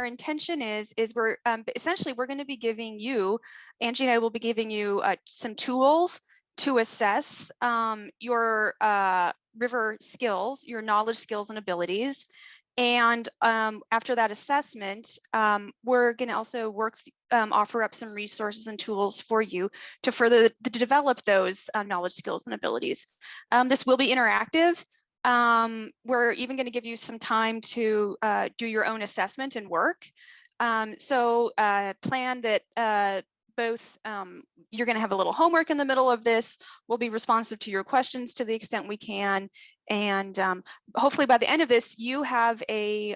our intention is we're essentially we're going to be giving you, Angie and I will be giving you some tools to assess your river skills, your knowledge, skills, and abilities. And after that assessment, we're going to also offer up some resources and tools for you to further develop those knowledge, skills, and abilities. This will be interactive. We're even going to give you some time to do your own assessment and work. So plan that both you're going to have a little homework in the middle of this. We'll be responsive to your questions to the extent we can. And hopefully by the end of this, you have a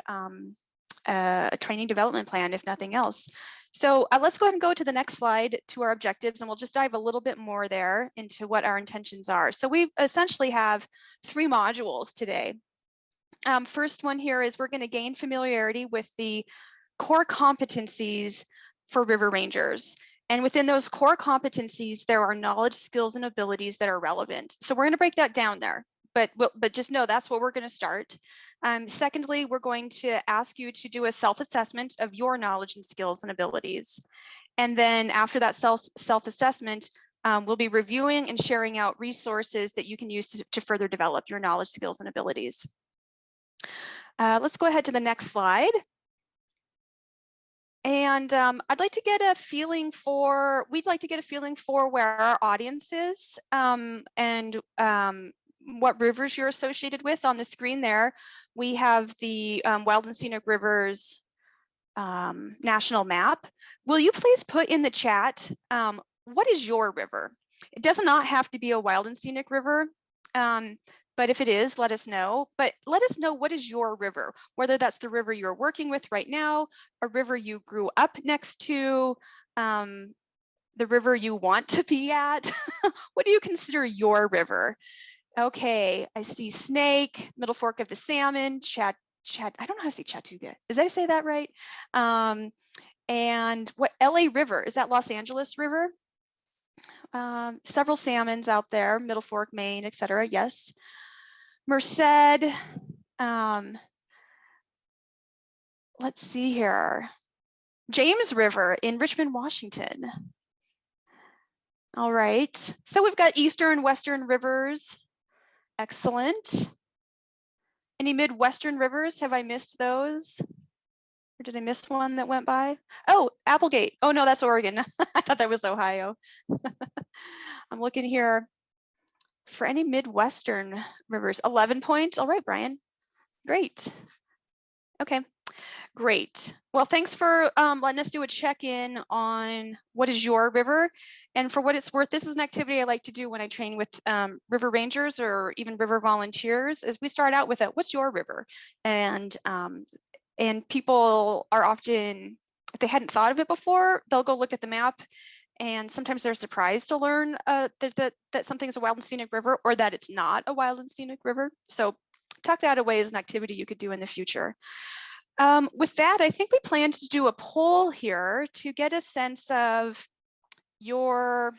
training development plan, if nothing else. So let's go ahead and go to the next slide to our objectives, and we'll just dive a little bit more there into what our intentions are. So we essentially have 3 modules today. First one here is we're going to gain familiarity with the core competencies for river rangers. And within those core competencies, there are knowledge, skills, and abilities that are relevant. So we're going to break that down there, but just know that's what we're going to start. Secondly, we're going to ask you to do a self-assessment of your knowledge and skills and abilities. And then after that self-assessment, we'll be reviewing and sharing out resources that you can use to further develop your knowledge, skills, and abilities. Let's go ahead to the next slide. And I'd like to get a feeling for, we'd like to get a feeling for where our audience is and what rivers you're associated with. On the screen there, we have the Wild and Scenic Rivers national map. Will you please put in the chat, what is your river? It does not have to be a Wild and Scenic River. But if it is, let us know. But let us know, what is your river, whether that's the river you're working with right now, a river you grew up next to, the river you want to be at. What do you consider your river? Okay, I see Snake, Middle Fork of the Salmon, I don't know how to say Chattooga. Did I say that right? And what, LA River, is that Los Angeles River? Several salmons out there, Middle Fork, Maine, etc. Yes. Merced, let's see here. James River in Richmond, Washington. All right, so we've got Eastern, Western rivers. Excellent. Any Midwestern rivers? Have I missed those? Or did I miss one that went by? Oh, Applegate. Oh no, that's Oregon. I thought that was Ohio. I'm looking here for any Midwestern rivers. 11 points. All right, Brian. Great. Okay, great. Well, thanks for letting us do a check-in on what is your river. And for what it's worth, this is an activity I like to do when I train with river rangers or even river volunteers, is we start out with a, what's your river? And people are often, if they hadn't thought of it before, they'll go look at the map, and sometimes they're surprised to learn that something's a wild and scenic river, or that it's not a wild and scenic river. So tuck that away as an activity you could do in the future. With that, I think we plan to do a poll here to get a sense of your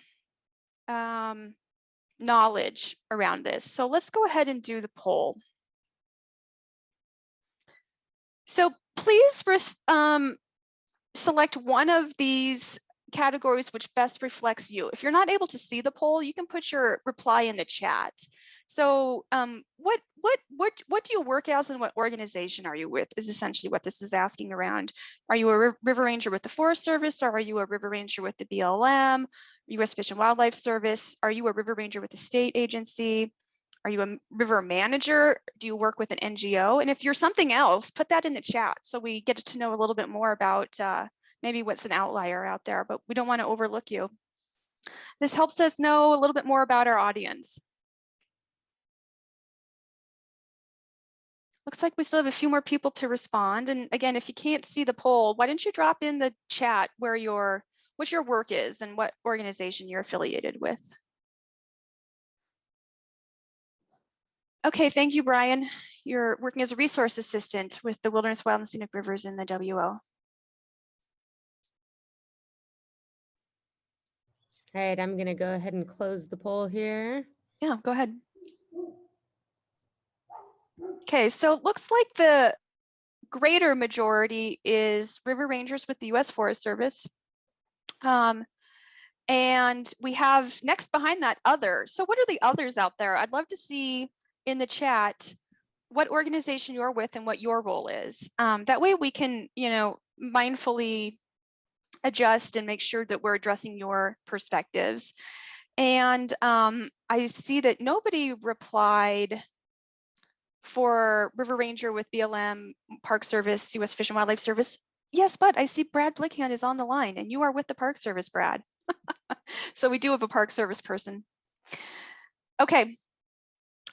knowledge around this. So let's go ahead and do the poll. So please select one of these categories which best reflects you. If you're not able to see the poll, you can put your reply in the chat. So what do you work as, and what organization are you with is essentially what this is asking around. Are you a river ranger with the Forest Service, or are you a river ranger with the BLM, U.S. Fish and Wildlife Service? Are you a river ranger with the state agency? Are you a river manager? Do you work with an NGO? And if you're something else, put that in the chat so we get to know a little bit more about maybe what's an outlier out there, but we don't want to overlook you. This helps us know a little bit more about our audience. Looks like we still have a few more people to respond. And again, if you can't see the poll, why don't you drop in the chat where what your work is and what organization you're affiliated with. Okay, thank you, Brian. You're working as a resource assistant with the Wilderness, Wild and Scenic Rivers in the WO. All right, I'm gonna go ahead and close the poll here. Yeah, go ahead. Okay, so it looks like the greater majority is river rangers with the U.S. Forest Service. And we have next behind that other. So what are the others out there? I'd love to see in the chat what organization you're with and what your role is. That way we can, mindfully adjust and make sure that we're addressing your perspectives. And I see that nobody replied for River Ranger with BLM, Park Service, U.S. Fish and Wildlife Service. Yes, but I see Brad Blickhand is on the line and you are with the Park Service, Brad. So we do have a Park Service person. Okay.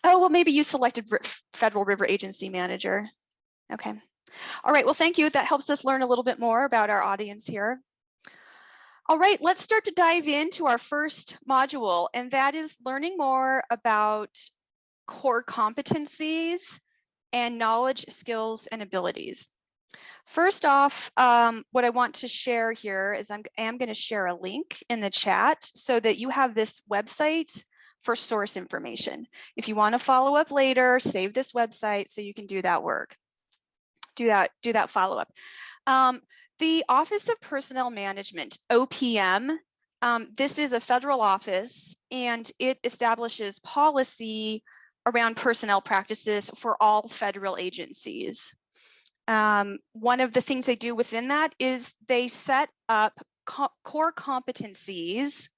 Oh, well, maybe you selected Federal River Agency Manager. Okay. All right, well, thank you. That helps us learn a little bit more about our audience here. All right, let's start to dive into our first module, and that is learning more about core competencies and knowledge, skills, and abilities. First off, what I want to share here is I am going to share a link in the chat so that you have this website for source information. If you want to follow up later, save this website so you can do that work. Do that follow up. The Office of Personnel Management, OPM, this is a federal office and it establishes policy around personnel practices for all federal agencies. One of the things they do within that is they set up core competencies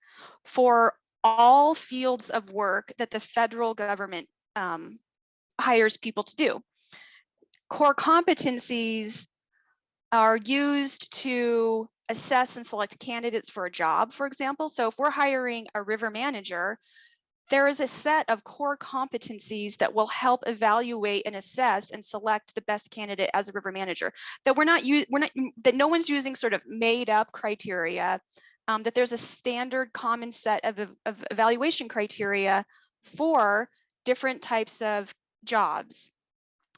for all fields of work that the federal government hires people to do. Core competencies are used to assess and select candidates for a job, for example. So if we're hiring a river manager, there is a set of core competencies that will help evaluate and assess and select the best candidate as a river manager. That that no one's using sort of made up criteria, that there's a standard common set of evaluation criteria for different types of jobs.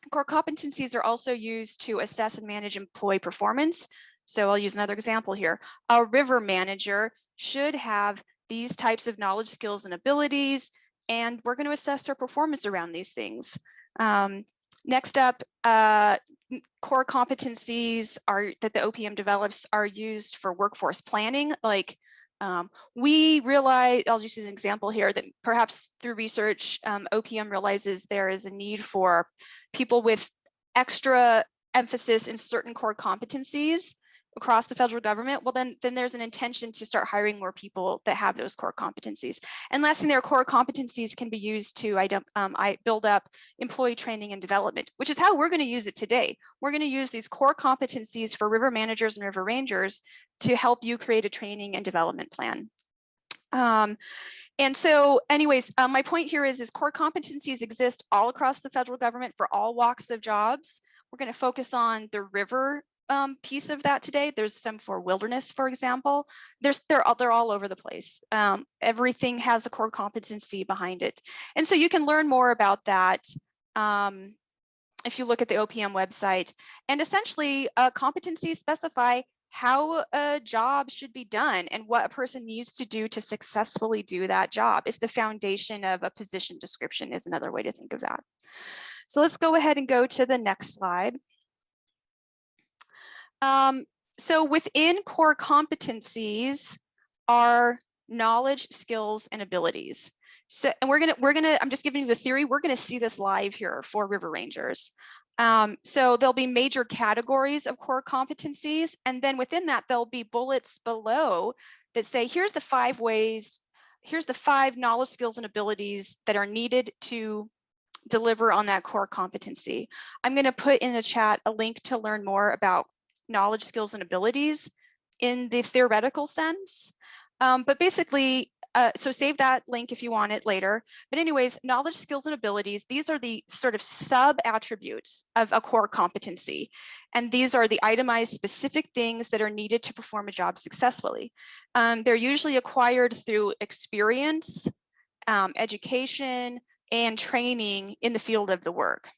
Core competencies are also used to assess and manage employee performance. So I'll use another example here. A river manager should have these types of knowledge, skills, and abilities, and we're going to assess their performance around these things. Next up, core competencies that the OPM develops are used for workforce planning. Like we realize, I'll just use an example here, that perhaps through research, OPM realizes there is a need for people with extra emphasis in certain core competencies across the federal government. Well, then there's an intention to start hiring more people that have those core competencies. And lastly, their core competencies can be used to build up employee training and development, which is how we're going to use it today. We're going to use these core competencies for river managers and river rangers to help you create a training and development plan. And so anyways, my point here is core competencies exist all across the federal government for all walks of jobs. We're going to focus on the river piece of that today. There's some for wilderness, for example. They're all over the place. Everything has a core competency behind it. And so you can learn more about that if you look at the OPM website. And essentially, competencies specify how a job should be done and what a person needs to do to successfully do that job. It's the foundation of a position description is another way to think of that. So let's go ahead and go to the next slide. So within core competencies are knowledge, skills, and abilities. So, and I'm just giving you the theory. We're gonna see this live here for river rangers. So there'll be major categories of core competencies, and then within that, there'll be bullets below that say, here's the 5 ways, here's the 5 knowledge, skills, and abilities that are needed to deliver on that core competency. I'm gonna put in the chat a link to learn more about knowledge, skills, and abilities in the theoretical sense. But basically, so save that link if you want it later. But anyways, knowledge, skills, and abilities, these are the sort of sub-attributes of a core competency. And these are the itemized specific things that are needed to perform a job successfully. They're usually acquired through experience, education, and training in the field of the work.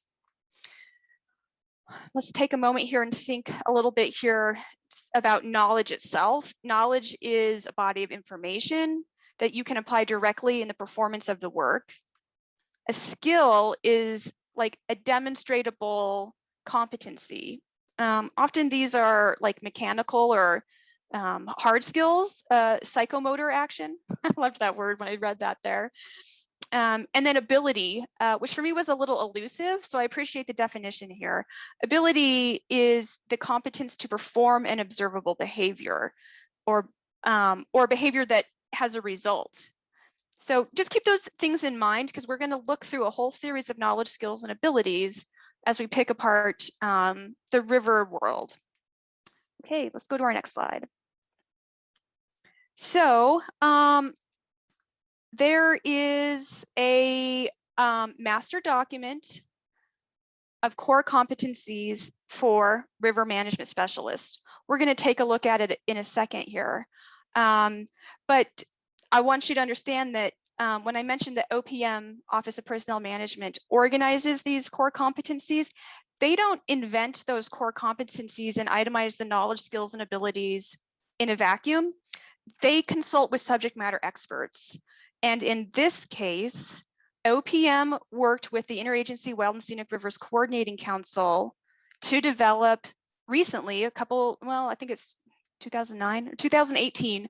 Let's take a moment here and think a little bit here about knowledge itself. Knowledge is a body of information that you can apply directly in the performance of the work. A skill is like a demonstratable competency. Often these are like mechanical or hard skills, psychomotor action. I loved that word when I read that there. And then ability, which for me was a little elusive, so I appreciate the definition here. Ability is the competence to perform an observable behavior or behavior that has a result. So just keep those things in mind, because we're going to look through a whole series of knowledge, skills, and abilities as we pick apart the river world. Okay, let's go to our next slide. So there is a master document of core competencies for river management specialists. We're going to take a look at it in a second here. But I want you to understand that when I mentioned that OPM, Office of Personnel Management, organizes these core competencies, they don't invent those core competencies and itemize the knowledge, skills, and abilities in a vacuum. They consult with subject matter experts. And in this case, OPM worked with the Interagency Wild and Scenic Rivers Coordinating Council to develop recently I think it's 2009 or 2018,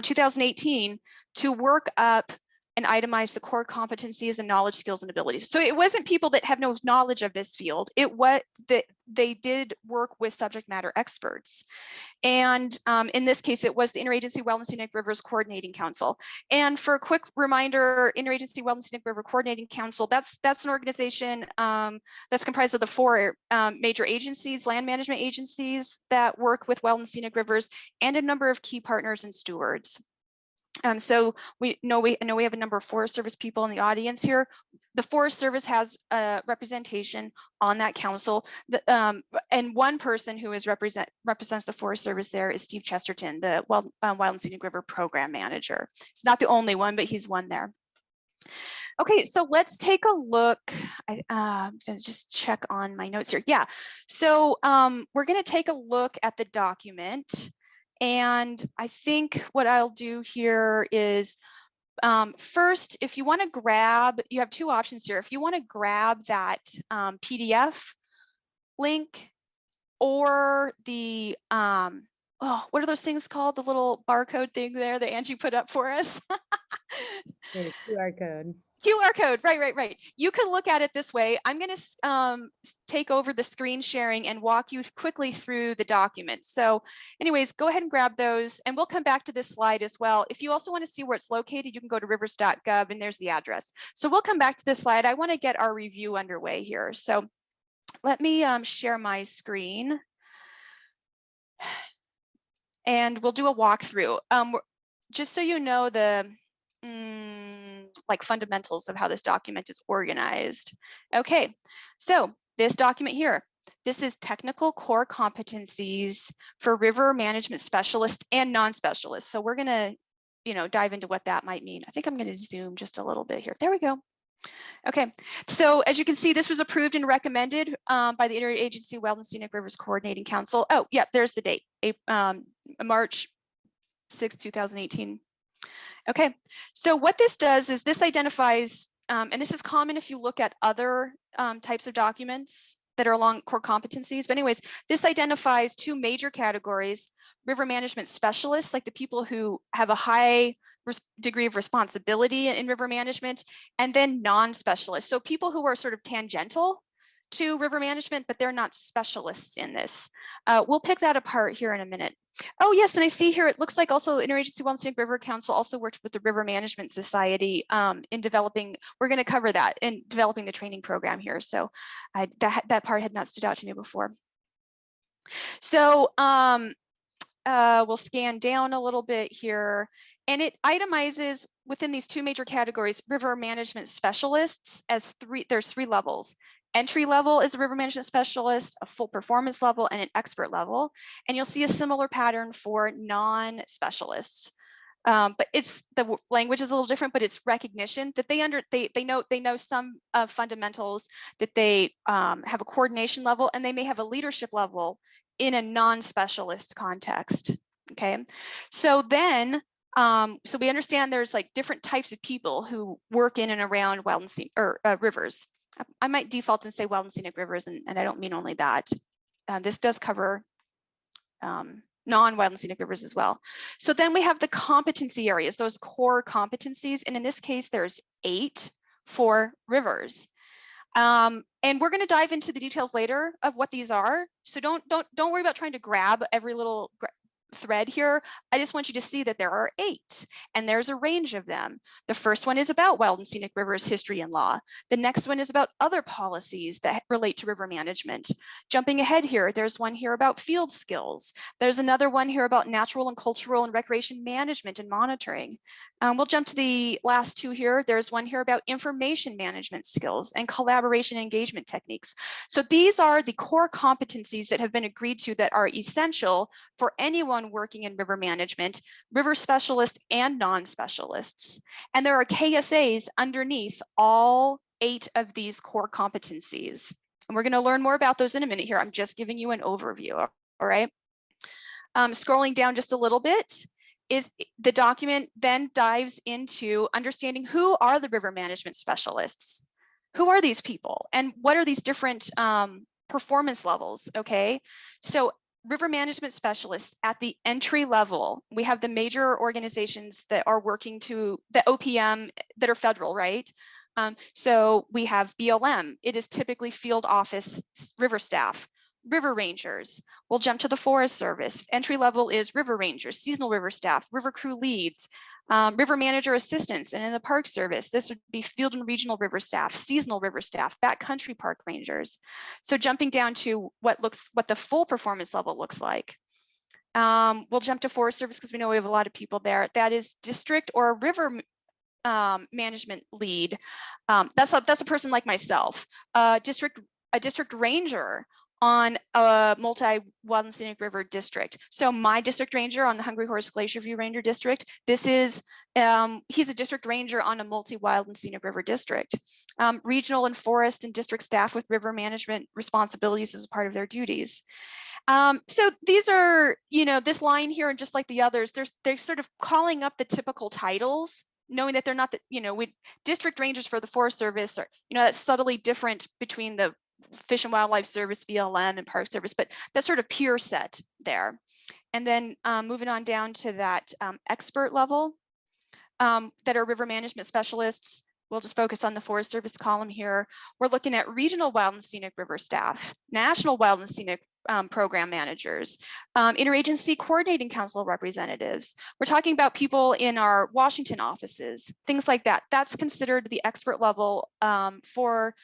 2018 to work up and itemize the core competencies and knowledge, skills, and abilities. So it wasn't people that have no knowledge of this field. It was that they did work with subject matter experts. And in this case, it was the Interagency Wild and Scenic Rivers Coordinating Council. And for a quick reminder, Interagency Wild and Scenic River Coordinating Council, that's an organization that's comprised of the four major agencies, land management agencies that work with wild and scenic rivers, and a number of key partners and stewards. So we know we have a number of Forest Service people in the audience here. The Forest Service has representation on that council, and one person who represents the Forest Service there is Steve Chesterton, the Wild and Scenic River Program Manager. He's not the only one, but he's one there. Okay, so let's take a look. Just check on my notes here. Yeah, so we're going to take a look at the document. And I think what I'll do here is first, if you want to grab, you have two options here. If you want to grab that PDF link or the, what are those things called? The little barcode thing there that Angie put up for us. The QR code. QR code, right. You can look at it this way. I'm going to take over the screen sharing and walk you quickly through the document. So anyways, go ahead and grab those, and we'll come back to this slide as well. If you also want to see where it's located, you can go to rivers.gov, and there's the address. So we'll come back to this slide. I want to get our review underway here. So let me share my screen, and we'll do a walkthrough. Just so you know the like fundamentals of how this document is organized. Okay, so this document here, this is technical core competencies for river management specialists and non-specialists. So we're gonna, dive into what that might mean. I think I'm gonna zoom just a little bit here. There we go. Okay, so as you can see, this was approved and recommended by the Interagency Wild and Scenic Rivers Coordinating Council. Oh, yeah, there's the date, March 6, 2018. Okay, so what this does is this identifies, and this is common if you look at other types of documents that are along core competencies, but anyways, this identifies two major categories: river management specialists, like the people who have a high degree of responsibility in river management, and then non-specialists, so people who are sort of tangential to river management, but they're not specialists in this. We'll pick that apart here in a minute. Oh yes, and I see here, it looks like also Interagency Wild and Scenic River Council also worked with the River Management Society in developing, we're going to cover that in developing the training program here. So that part had not stood out to me before. So we'll scan down a little bit here, and it itemizes within these two major categories river management specialists as there's three levels. Entry level is a river management specialist, a full performance level, and an expert level. And you'll see a similar pattern for non-specialists. But the language is a little different, but it's recognition that they know some fundamentals, that they have a coordination level, and they may have a leadership level in a non-specialist context. Okay, so then so we understand there's like different types of people who work in and around wild and scenic rivers. I might default and say wild and scenic rivers, and I don't mean only that. this does cover non-wild and scenic rivers as well. So then we have the competency areas, those core competencies. And in this case, there's 8 for rivers. And we're going to dive into the details later of what these are. So don't worry about trying to grab every little thread here. I just want you to see that there are 8, and there's a range of them. The first one is about wild and scenic rivers history and law. The next one is about other policies that relate to river management. Jumping ahead here, there's one here about field skills. There's another one here about natural and cultural and recreation management and monitoring. We'll jump to the last 2 here. There's one here about information management skills and collaboration engagement techniques. So these are the core competencies that have been agreed to that are essential for anyone working in river management, river specialists and non-specialists. And there are KSAs underneath all 8 of these core competencies. And we're going to learn more about those in a minute here. I'm just giving you an overview, all right? Scrolling down just a little bit, is the document then dives into understanding who are the river management specialists? Who are these people? And what are these different performance levels, okay? So river management specialists at the entry level, we have the major organizations that are working to the OPM that are federal, right? So we have BLM. It is typically field office river staff. River rangers. We'll jump to the Forest Service. Entry level is river rangers, seasonal river staff, river crew leads, river manager assistants, and in the Park Service, this would be field and regional river staff, seasonal river staff, backcountry park rangers. So jumping down to what the full performance level looks like. We'll jump to Forest Service because we know we have a lot of people there. That is district or river management lead. That's a person like myself. A district ranger on a multi-wild and scenic river district. So my district ranger on the Hungry Horse Glacier View Ranger District, this is, he's a district ranger on a multi-wild and scenic river district. Regional and forest and district staff with river management responsibilities as a part of their duties. So these are, this line here, and just like the others, they're sort of calling up the typical titles, knowing that they're not district rangers for the Forest Service are, that's subtly different between the Fish and Wildlife Service, BLM, and Park Service, but that's sort of pure set there. And then moving on down to that expert level that are river management specialists. We'll just focus on the Forest Service column here. We're looking at regional wild and scenic river staff, national wild and scenic program managers, interagency coordinating council representatives. We're talking about people in our Washington offices, things like that. That's considered the expert level for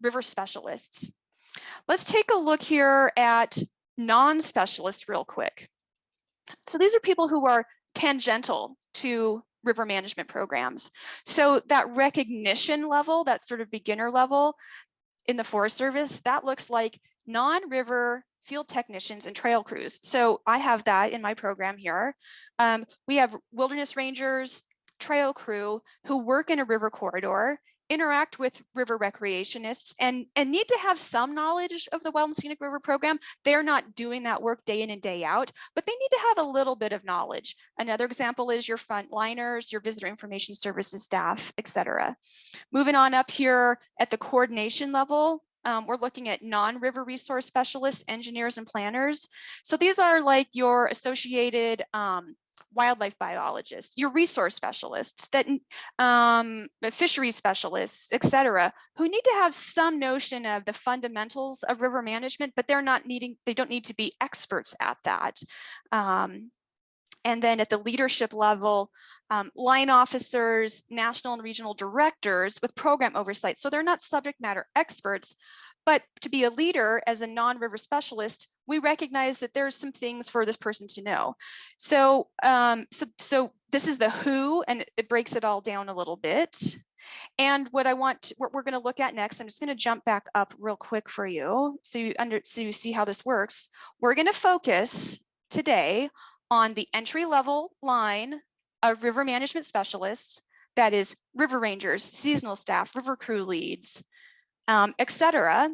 river specialists. Let's take a look here at non-specialists real quick. So these are people who are tangential to river management programs. So that recognition level, that sort of beginner level in the Forest Service, that looks like non-river field technicians and trail crews. So I have that in my program here. We have wilderness rangers, trail crew who work in a river corridor, interact with river recreationists, and need to have some knowledge of the Wild and Scenic River program. They're not doing that work day in and day out, but they need to have a little bit of knowledge. Another example is your frontliners, your visitor information services staff, etc. Moving on up here at the coordination level, we're looking at non-river resource specialists, engineers, and planners. So these are like your associated wildlife biologists, your resource specialists, that fisheries specialists, etc., who need to have some notion of the fundamentals of river management, but they don't need to be experts at that. And then at the leadership level, line officers, national and regional directors with program oversight. So they're not subject matter experts, but to be a leader as a non-river specialist, we recognize that there's some things for this person to know. So, so this is the who, and it breaks it all down a little bit. And what we're going to look at next, I'm just going to jump back up real quick for you, so you see how this works. We're going to focus today on the entry level line of river management specialists, that is river rangers, seasonal staff, river crew leads, etc.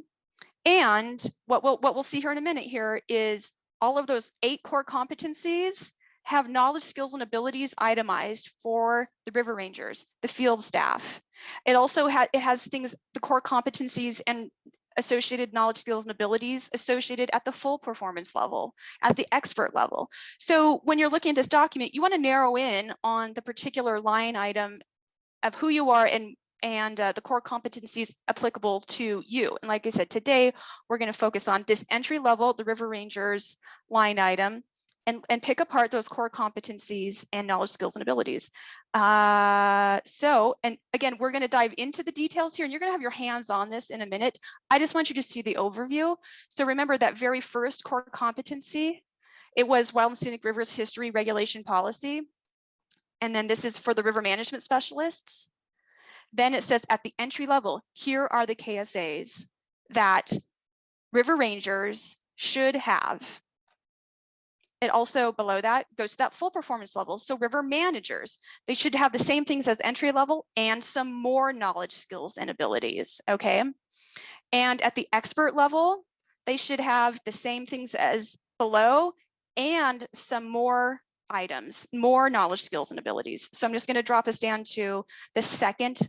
And what we'll see here in a minute here is all of those 8 core competencies have knowledge, skills, and abilities itemized for the river rangers, the field staff. It also has things, the core competencies and associated knowledge, skills, and abilities associated at the full performance level, at the expert level. So when you're looking at this document, you want to narrow in on the particular line item of who you are and the core competencies applicable to you. And like I said, today we're going to focus on this entry level, the River Rangers line item, and pick apart those core competencies and knowledge, skills, and abilities. And again, we're going to dive into the details here, and you're going to have your hands on this in a minute. I just want you to see the overview. So remember that very first core competency, it was Wild and Scenic Rivers History, Regulation, Policy. And then this is for the river management specialists. Then it says at the entry level, here are the KSAs that river rangers should have. It also below that goes to that full performance level. So river managers, they should have the same things as entry level and some more knowledge, skills, and abilities, okay? And at the expert level, they should have the same things as below and some more items, more knowledge, skills, and abilities. So I'm just going to drop us down to the second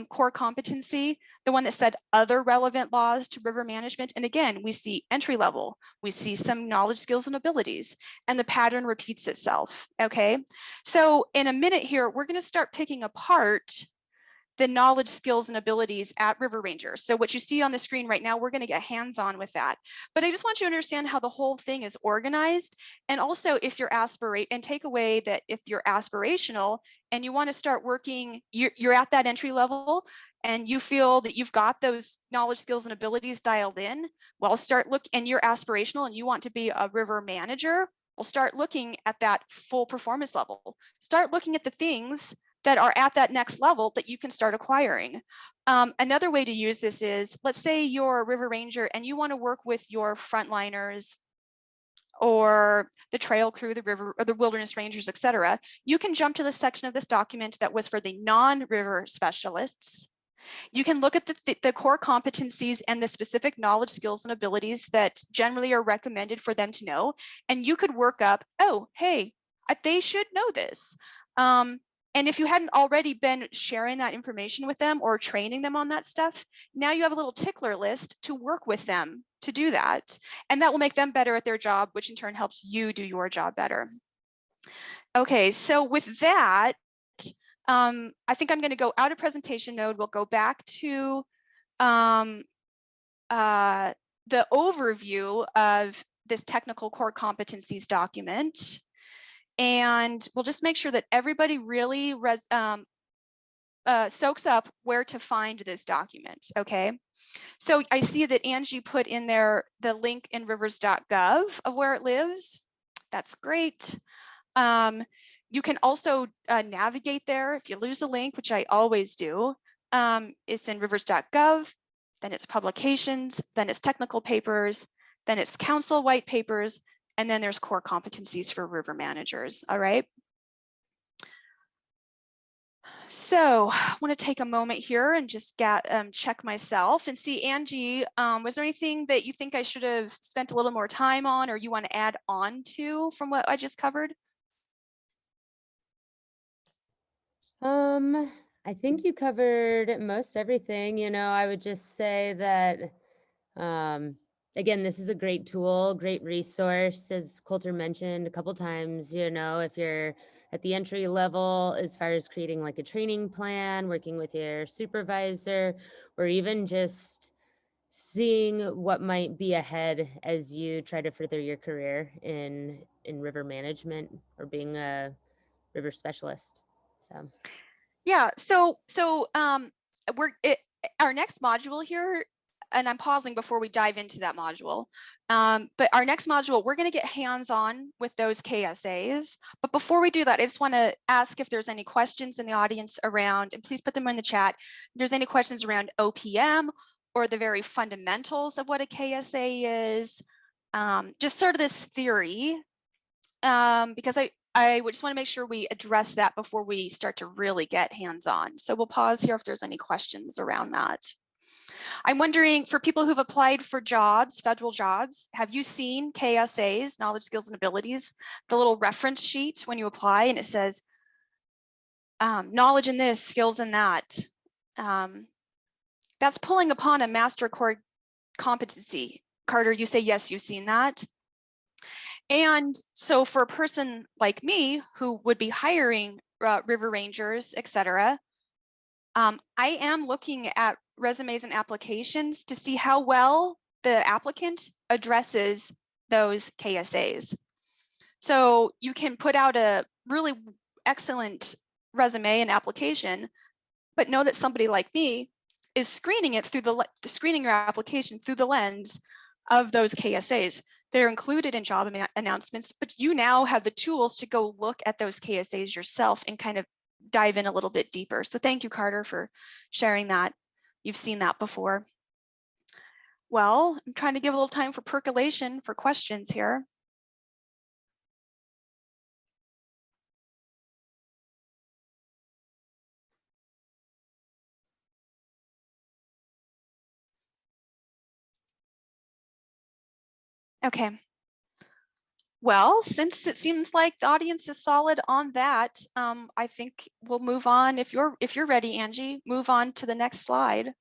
core competency, the one that said other relevant laws to river management. And again, we see entry level, we see some knowledge, skills, and abilities, and the pattern repeats itself, okay? So in a minute here, we're going to start picking apart the knowledge, skills, and abilities at River Rangers. So what you see on the screen right now, we're going to get hands-on with that. But I just want you to understand how the whole thing is organized. And also if you're take away that if you're aspirational and you want to start working, you're at that entry level and you feel that you've got those knowledge, skills, and abilities dialed in, well, and you're aspirational and you want to be a river manager, well, start looking at that full performance level. Start looking at the things that are at that next level that you can start acquiring. Another way to use this is, let's say you're a river ranger and you want to work with your frontliners or the trail crew, the river or the wilderness rangers, et cetera. You can jump to the section of this document that was for the non-river specialists. You can look at the core competencies and the specific knowledge, skills, and abilities that generally are recommended for them to know. And you could work up, oh, hey, they should know this. And if you hadn't already been sharing that information with them or training them on that stuff, now you have a little tickler list to work with them to do that. And that will make them better at their job, which in turn helps you do your job better. Okay, so with that, I think I'm going to go out of presentation mode. We'll go back to the overview of this technical core competencies document. And we'll just make sure that everybody really soaks up where to find this document, okay? So I see that Angie put in there the link in rivers.gov of where it lives. That's great. You can also navigate there if you lose the link, which I always do. It's in rivers.gov, then it's publications, then it's technical papers, then it's council white papers, and then there's core competencies for river managers, all right? So I want to take a moment here and just check myself and see, Angie, was there anything that you think I should have spent a little more time on or you want to add on to from what I just covered? I think you covered most everything. You know, I would just say that, again, this is a great tool, great resource, as Colter mentioned a couple times. You know, if you're at the entry level, as far as creating like a training plan, working with your supervisor, or even just seeing what might be ahead as you try to further your career in river management or being a river specialist. So. Yeah, so our next module here, and I'm pausing before we dive into that module, but our next module, we're going to get hands-on with those KSAs. But before we do that, I just want to ask if there's any questions in the audience around, and please put them in the chat, if there's any questions around OPM or the very fundamentals of what a KSA is, just sort of this theory, because I would just want to make sure we address that before we start to really get hands-on. So we'll pause here if there's any questions around that. I'm wondering, for people who've applied for jobs, federal jobs, have you seen KSAs, knowledge, skills, and abilities, the little reference sheet when you apply, and it says knowledge in this, skills in that. That's pulling upon a master core competency. Carter, you say yes, you've seen that. And so for a person like me who would be hiring river rangers, etc., I am looking at resumes and applications to see how well the applicant addresses those KSAs. So you can put out a really excellent resume and application, but know that somebody like me is screening it through screening your application through the lens of those KSAs. They're included in job announcements, but you now have the tools to go look at those KSAs yourself and kind of dive in a little bit deeper. So thank you, Carter, for sharing that. You've seen that before. Well, I'm trying to give a little time for percolation for questions here. Okay. Well, since it seems like the audience is solid on that, I think we'll move on. If you're ready, Angie, move on to the next slide.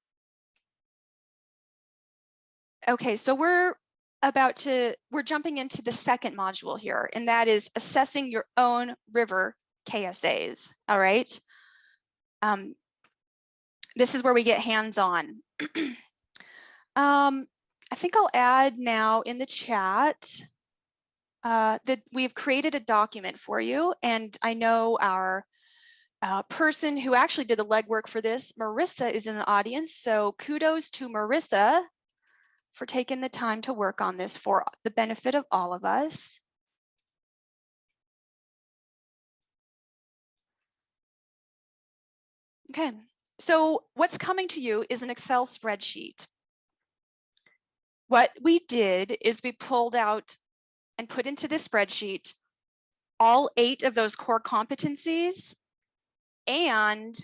Okay, so we're jumping into the second module here, and that is assessing your own river KSAs. All right. This is where we get hands-on. I think I'll add now in the chat that we've created a document for you, and I know our person who actually did the legwork for this, Marissa, is in the audience. So kudos to Marissa for taking the time to work on this for the benefit of all of us. Okay, so what's coming to you is an Excel spreadsheet. What we did is we pulled out and put into this spreadsheet all 8 of those core competencies and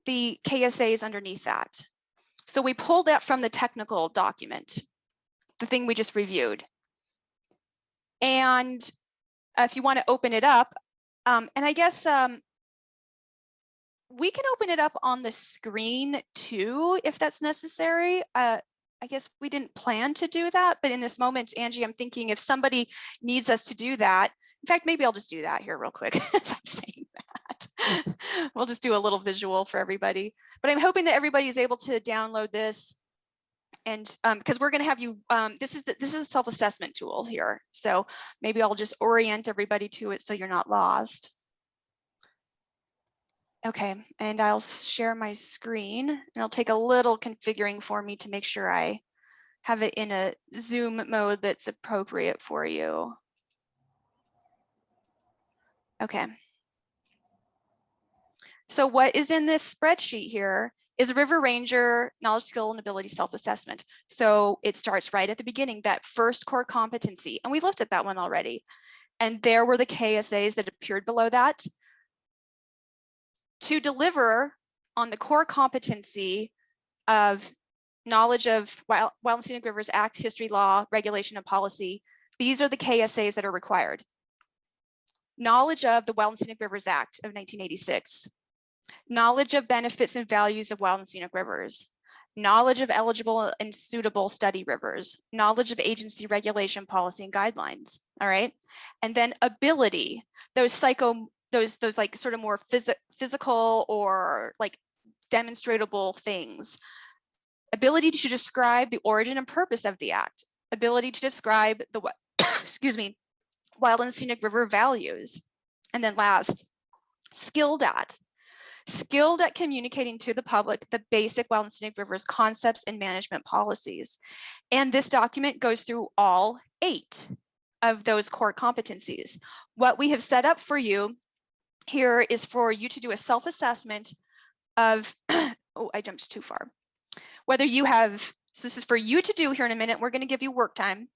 the KSAs underneath that. So we pulled that from the technical document, the thing we just reviewed. And if you want to open it up, and I guess we can open it up on the screen too, if that's necessary. I guess we didn't plan to do that, but in this moment, Angie, I'm thinking if somebody needs us to do that, in fact, maybe I'll just do that here real quick as I'm saying that. We'll just do a little visual for everybody. But I'm hoping that everybody is able to download this, and because we're going to have you, this is a self-assessment tool here. So maybe I'll just orient everybody to it so you're not lost. Okay, and I'll share my screen, and it'll take a little configuring for me to make sure I have it in a Zoom mode that's appropriate for you. Okay. So what is in this spreadsheet here is a River Ranger knowledge, skill, and ability self-assessment. So it starts right at the beginning, that first core competency, and we looked at that one already. And there were the KSAs that appeared below that. To deliver on the core competency of knowledge of Wild and Scenic Rivers Act, history, law, regulation, and policy, these are the KSAs that are required. Knowledge of the Wild and Scenic Rivers Act of 1986. Knowledge of benefits and values of wild and scenic rivers. Knowledge of eligible and suitable study rivers. Knowledge of agency regulation, policy, and guidelines. All right. And then ability, those like sort of more physical or like demonstratable things. Ability to describe the origin and purpose of the act. Ability to describe the excuse me, wild and scenic river values. And then last, skilled at communicating to the public the basic wild and scenic rivers concepts and management policies. And this document goes through all 8 of those core competencies. What we have set up for you here is for you to do a self-assessment of, oh, I jumped too far. Whether you have, so this is for you to do here in a minute, we're going to give you work time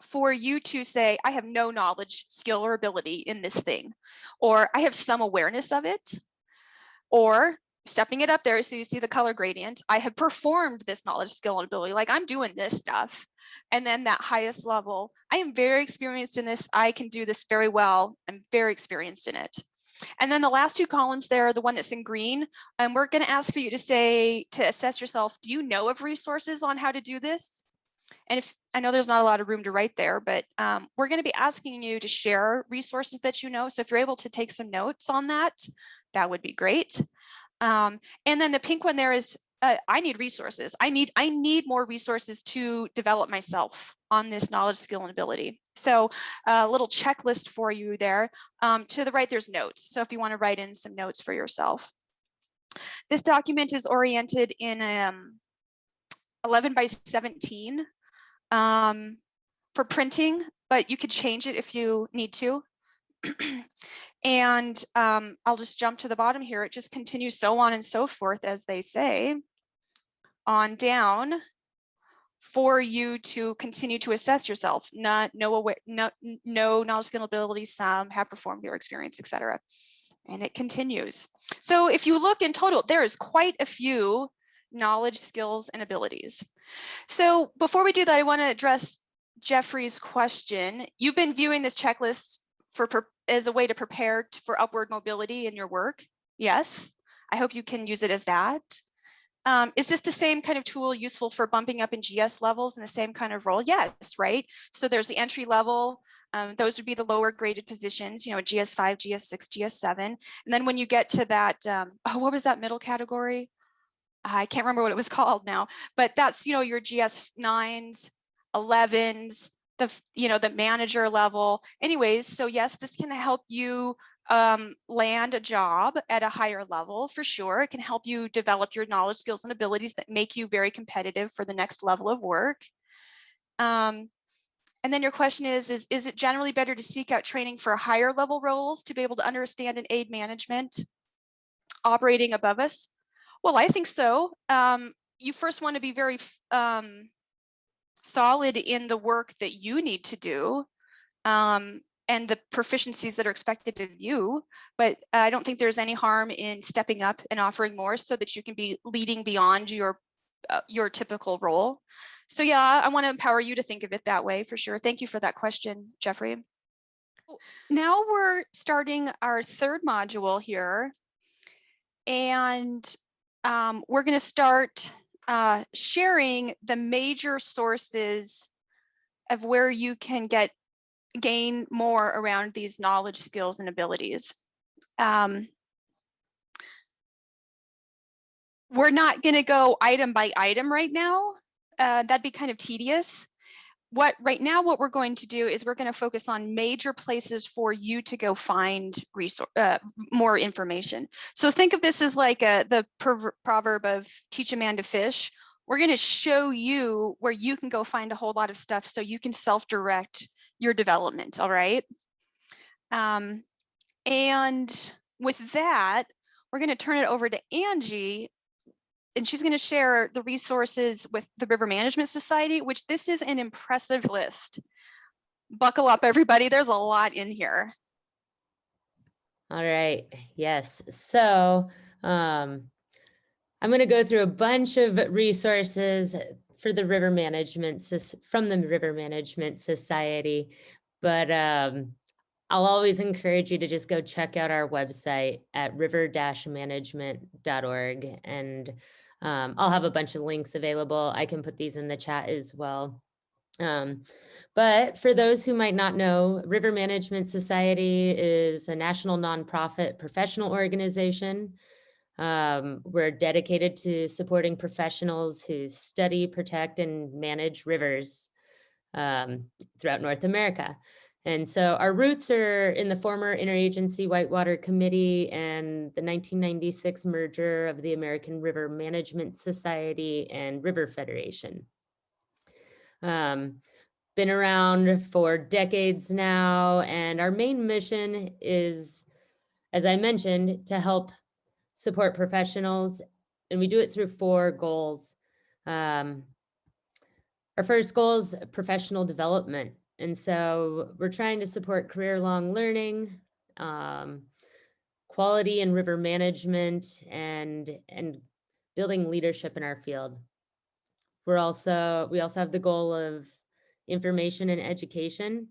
for you to say, I have no knowledge, skill, or ability in this thing, or I have some awareness of it, or stepping it up there so you see the color gradient, I have performed this knowledge, skill, and ability, like I'm doing this stuff. And then that highest level, I am very experienced in this, I can do this very well, I'm very experienced in it. And then the last two columns there, the one that's in green, and we're going to ask for you to assess yourself, do you know of resources on how to do this? And if I know there's not a lot of room to write there, but we're going to be asking you to share resources that you know. So if you're able to take some notes on that, that would be great. And then the pink one there is, I need resources. I need more resources to develop myself on this knowledge, skill, and ability. So a little checklist for you there. To the right, there's notes. So if you want to write in some notes for yourself. This document is oriented in 11 by 17 for printing, but you could change it if you need to. And I'll just jump to the bottom here. It just continues so on and so forth, as they say, on down for you to continue to assess yourself. No knowledge, skill, ability, some have performed your experience, etc. And it continues. So if you look in total, there is quite a few knowledge, skills, and abilities. So before we do that, I want to address Jeffrey's question. You've been viewing this checklist as a way to prepare for upward mobility in your work. Yes, I hope you can use it as that. Is this the same kind of tool useful for bumping up in GS levels in the same kind of role? Yes, right? So there's the entry level. Those would be the lower graded positions, you know, GS5, GS6, GS7. And then when you get to that, what was that middle category? I can't remember what it was called now, but that's, you know, your GS9s, 11s, the manager level. Anyways, so yes, this can help you land a job at a higher level for sure. It can help you develop your knowledge, skills, and abilities that make you very competitive for the next level of work. And then your question is it generally better to seek out training for higher level roles to be able to understand and aid management operating above us? Well, I think so. You first want to be very solid in the work that you need to do and the proficiencies that are expected of you. But I don't think there's any harm in stepping up and offering more so that you can be leading beyond your typical role. So yeah, I want to empower you to think of it that way for sure. Thank you for that question, Jeffrey. Now we're starting our third module here. And we're going to start sharing the major sources of where you can gain more around these knowledge, skills, and abilities. We're not going to go item by item right now. That'd be kind of tedious. Right now what we're going to do is we're going to focus on major places for you to go find more information. So think of this as like the proverb of teach a man to fish. We're going to show you where you can go find a whole lot of stuff so you can self-direct your development. All right. And with that, we're going to turn it over to Angie, and she's going to share the resources with the River Management Society, which this is an impressive list. Buckle up, everybody. There's a lot in here. All right. Yes. So I'm going to go through a bunch of resources for the River Management from the River Management Society, but I'll always encourage you to just go check out our website at river-management.org, and I'll have a bunch of links available. I can put these in the chat as well. But for those who might not know, River Management Society is a national nonprofit professional organization. We're dedicated to supporting professionals who study, protect, and manage rivers throughout North America. And so our roots are in the former Interagency Whitewater Committee and the 1996 merger of the American River Management Society and River Federation. Been around for decades now, and our main mission is, as I mentioned, to help support professionals, and we do it through 4 goals. Our first goal is professional development. And so we're trying to support career-long learning, quality in river management, and building leadership in our field. We also have the goal of information and education.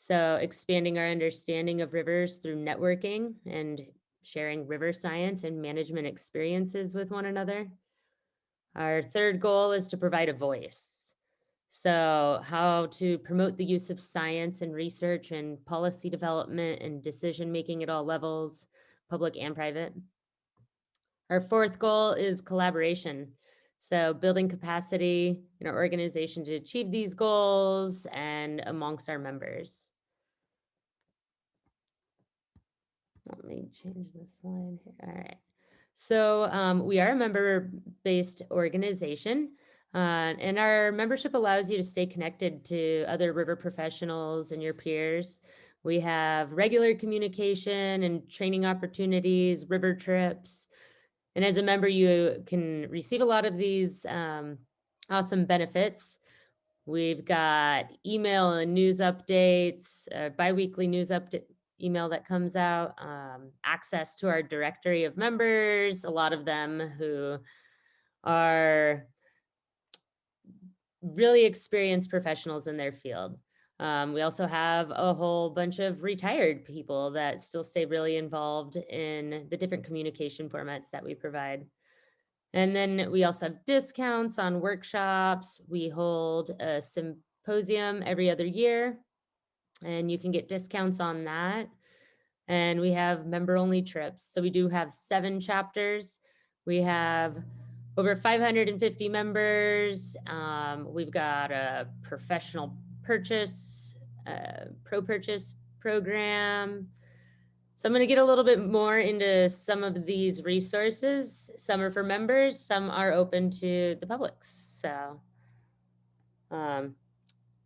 So expanding our understanding of rivers through networking and sharing river science and management experiences with one another. Our third goal is to provide a voice. So, how to promote the use of science and research and policy development and decision making at all levels, public and private. Our fourth goal is collaboration. So, building capacity in our organization to achieve these goals and amongst our members. Let me change the slide here. All right. So we are a member-based organization, and our membership allows you to stay connected to other river professionals and your peers. We have regular communication and training opportunities, river trips, and as a member, you can receive a lot of these awesome benefits. We've got email and news updates, biweekly news update email that comes out, access to our directory of members, a lot of them who are really experienced professionals in their field. We also have a whole bunch of retired people that still stay really involved in the different communication formats that we provide. And then we also have discounts on workshops. We hold a symposium every other year, and you can get discounts on that. And we have member only trips. So we do have 7 chapters. We have over 550 members. We've got a professional purchase, pro purchase program. So I'm going to get a little bit more into some of these resources. Some are for members, some are open to the public. So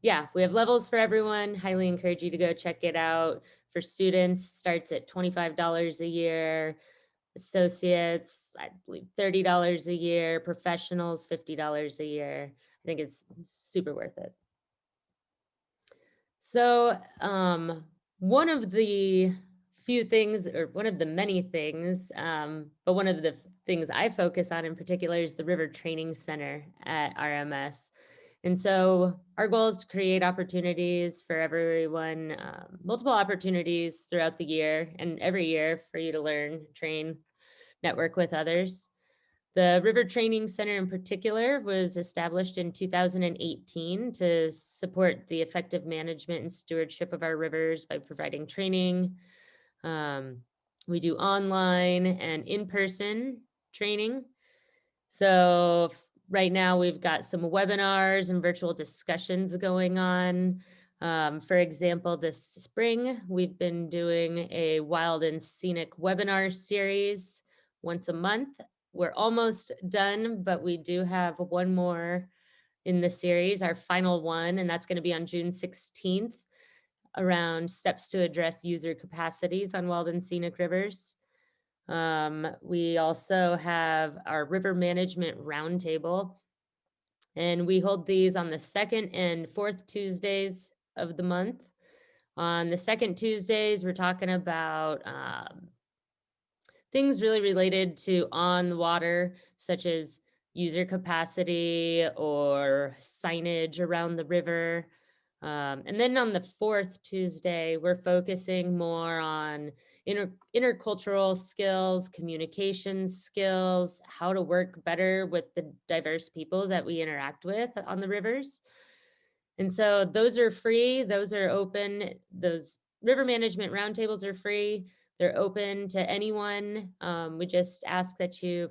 yeah, we have levels for everyone. Highly encourage you to go check it out. For students, starts at $25 a year. Associates, I believe $30 a year. Professionals, $50 a year. I think it's super worth it. So one of the few things, or one of the many things, but one of the things I focus on in particular is the River Training Center at RMS. And so our goal is to create opportunities for everyone, multiple opportunities throughout the year and every year for you to learn, train, network with others. The River Training Center in particular was established in 2018 to support the effective management and stewardship of our rivers by providing training. We do online and in-person training. So right now we've got some webinars and virtual discussions going on. For example, this spring, we've been doing a wild and scenic webinar series once a month. We're almost done, but we do have one more in the series, our final one, and that's going to be on June 16th around steps to address user capacities on wild and scenic rivers. We also have our river management roundtable, and we hold these on the 2nd and 4th Tuesdays of the month. On the 2nd Tuesdays, we're talking about things really related to on the water, such as user capacity or signage around the river. And then on the 4th Tuesday, we're focusing more on intercultural skills, communication skills, how to work better with the diverse people that we interact with on the rivers. And so those are free, those are open, those river management roundtables are free. They're open to anyone. We just ask that you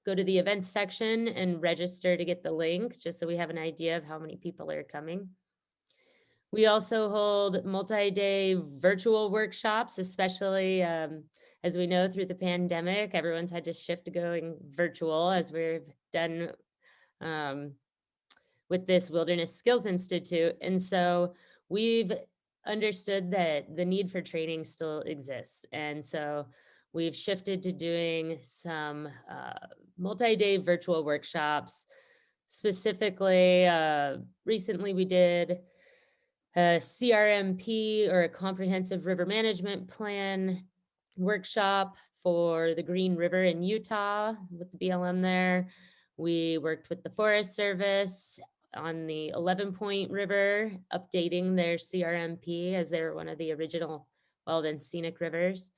go to the events section and register to get the link, just so we have an idea of how many people are coming. We also hold multi-day virtual workshops, especially as we know through the pandemic, everyone's had to shift to going virtual, as we've done with this Wilderness Skills Institute. And so we've understood that the need for training still exists. And so we've shifted to doing some multi-day virtual workshops. Specifically, recently we did a CRMP, or a comprehensive river management plan workshop for the Green River in Utah with the BLM there. We worked with the Forest Service on the 11 Point River, updating their CRMP as they were one of the original wild and scenic rivers.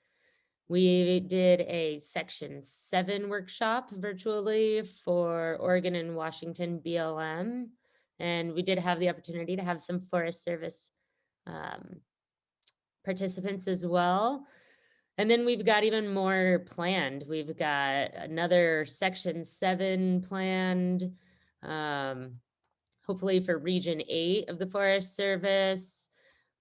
We did a Section 7 workshop virtually for Oregon and Washington BLM. And we did have the opportunity to have some Forest Service participants as well. And then we've got even more planned. We've got another Section 7 planned, hopefully for Region 8 of the Forest Service,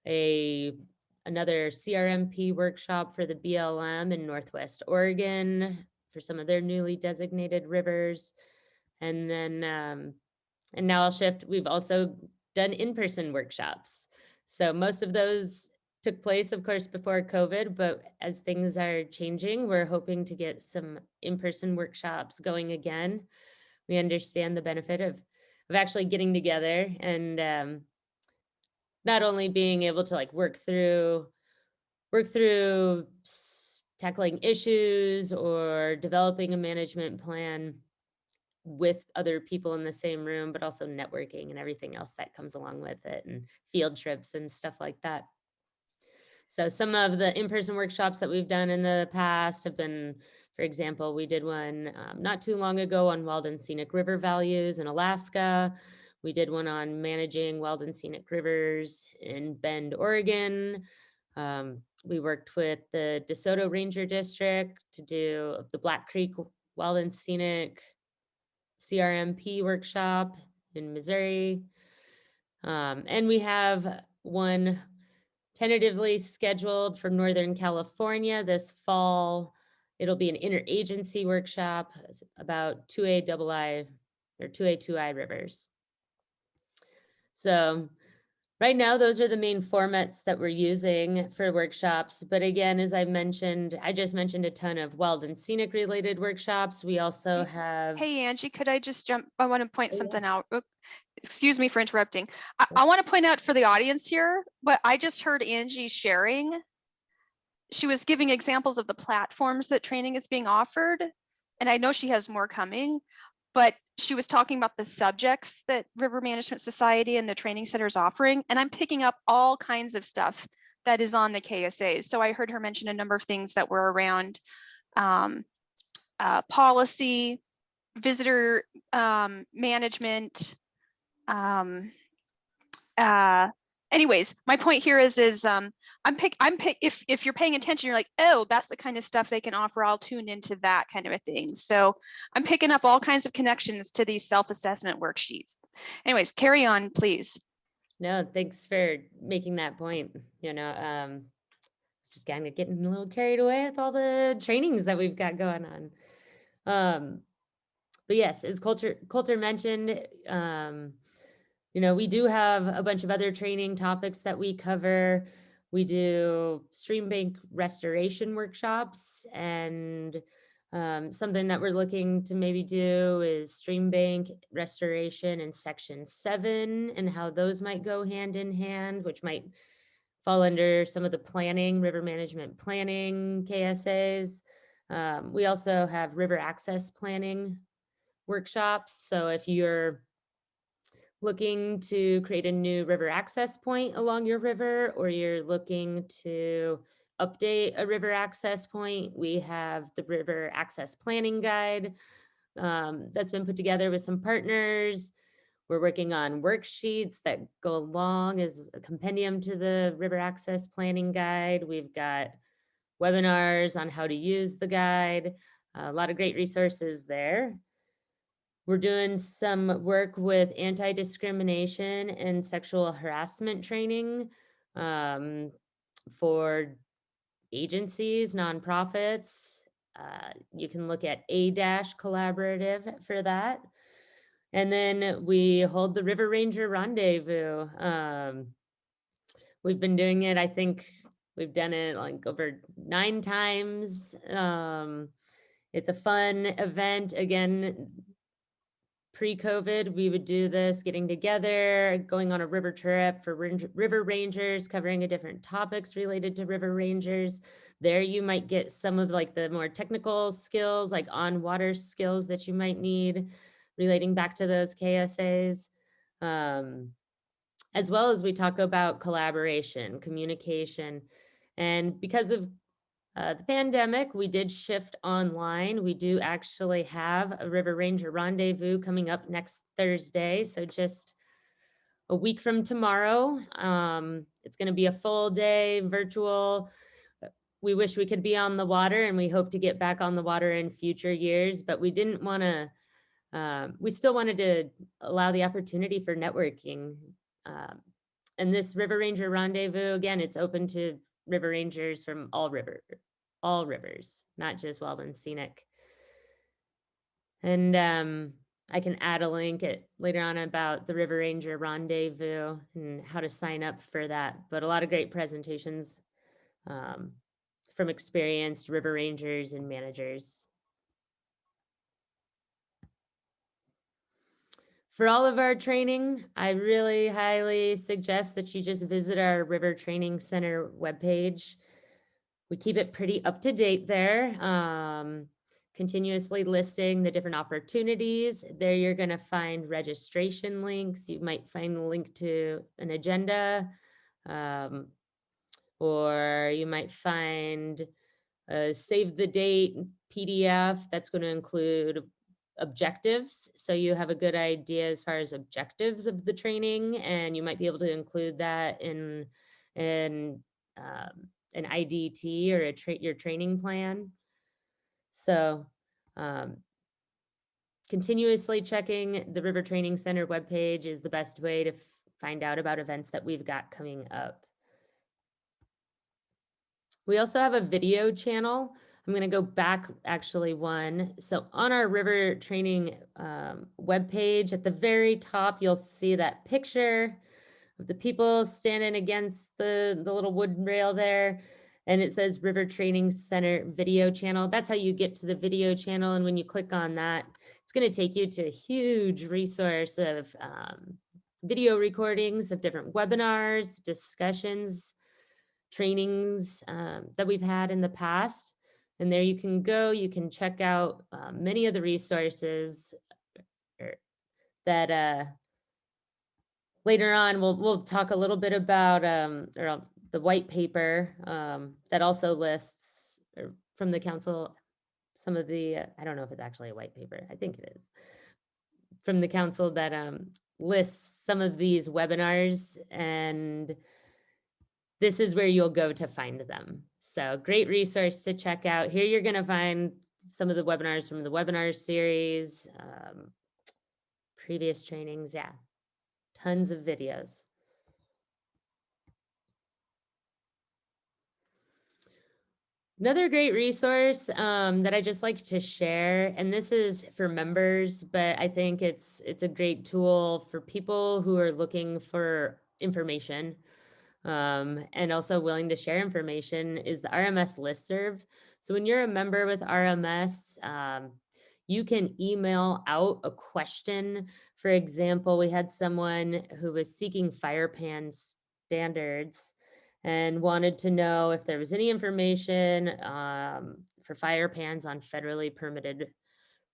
another CRMP workshop for the BLM in Northwest Oregon for some of their newly designated rivers. And then, and now I'll shift, we've also done in-person workshops. So most of those took place, of course, before COVID, but as things are changing, we're hoping to get some in-person workshops going again. We understand the benefit of actually getting together and not only being able to like work through tackling issues or developing a management plan with other people in the same room, but also networking and everything else that comes along with it, and field trips and stuff like that. So some of the in-person workshops that we've done in the past have been, for example, we did one not too long ago on wild and scenic river values in Alaska. We did one on managing wild and scenic rivers in Bend, Oregon. We worked with the DeSoto Ranger District to do the Black Creek Wild and Scenic CRMP workshop in Missouri. And we have one tentatively scheduled for Northern California this fall. It'll be an interagency workshop about 2A or 2A2I rivers. So right now, those are the main formats that we're using for workshops. But again, as I mentioned, I just mentioned a ton of wild and scenic related workshops. We also have. Hey, Angie, could I just jump? I want to point Oh, yeah. something out. Excuse me for interrupting. I want to point out for the audience here, but I just heard Angie sharing. She was giving examples of the platforms that training is being offered. And I know she has more coming, but she was talking about the subjects that River Management Society and the training center is offering. And I'm picking up all kinds of stuff that is on the KSAs. So I heard her mention a number of things that were around policy, visitor management. Anyways, my point here is if you're paying attention, you're like, oh, that's the kind of stuff they can offer. I'll tune into that kind of a thing. So I'm picking up all kinds of connections to these self-assessment worksheets. Anyways, carry on, please. No, thanks for making that point. It's just kind of getting a little carried away with all the trainings that we've got going on. But yes, as Colter mentioned, we do have a bunch of other training topics that we cover. We do stream bank restoration workshops, and something that we're looking to maybe do is stream bank restoration in Section 7 and how those might go hand in hand, which might fall under some of the planning, river management planning KSAs. We also have river access planning workshops. So if you're looking to create a new river access point along your river, or you're looking to update a river access point, we have the river access planning guide that's been put together with some partners. We're working on worksheets that go along as a compendium to the river access planning guide. We've got webinars on how to use the guide, a lot of great resources there. We're doing some work with anti-discrimination and sexual harassment training for agencies, nonprofits. You can look at A-Collaborative for that. And then we hold the River Ranger Rendezvous. We've been doing it, I think we've done it like over 9 times. It's a fun event. Again, pre-COVID, we would do this, getting together, going on a river trip for river rangers, covering different topics related to river rangers. There you might get some of like the more technical skills, like on water skills that you might need relating back to those KSAs. As well as we talk about collaboration, communication. And because of the pandemic, we did shift online. We do actually have a River Ranger Rendezvous coming up next Thursday. So just a week from tomorrow. It's going to be a full day virtual. We wish we could be on the water, and we hope to get back on the water in future years, but we didn't want to, we still wanted to allow the opportunity for networking. And this River Ranger Rendezvous, again, it's open to river rangers from all rivers, not just Wild and Scenic. And I can add a link later on about the River Ranger Rendezvous and how to sign up for that. But a lot of great presentations from experienced river rangers and managers. For all of our training, I really highly suggest that you just visit our River Training Center webpage. We keep it pretty up to date there, continuously listing the different opportunities. There you're going to find registration links. You might find a link to an agenda, or you might find a save the date PDF that's going to include objectives. So you have a good idea as far as objectives of the training, and you might be able to include that in an IDT or your training plan. So continuously checking the River Training Center webpage is the best way to find out about events that we've got coming up. We also have a video channel. I'm going to go back actually one. So on our River Training webpage, at the very top, you'll see that picture of the people standing against the little wood rail there. And it says River Training Center video channel. That's how you get to the video channel. And when you click on that, it's going to take you to a huge resource of video recordings of different webinars, discussions, trainings that we've had in the past. And there you can go, you can check out many of the resources that later on we'll talk a little bit about the white paper that also lists from the council some of the, I don't know if it's actually a white paper, I think it is, from the council that lists some of these webinars, and this is where you'll go to find them. So great resource to check out. Here you're going to find some of the webinars from the webinar series, previous trainings. Yeah, tons of videos. Another great resource that I just like to share, and this is for members, but I think it's a great tool for people who are looking for information and also willing to share information, is the RMS Listserv. So when you're a member with RMS, you can email out a question. For example, we had someone who was seeking fire pan standards and wanted to know if there was any information for fire pans on federally permitted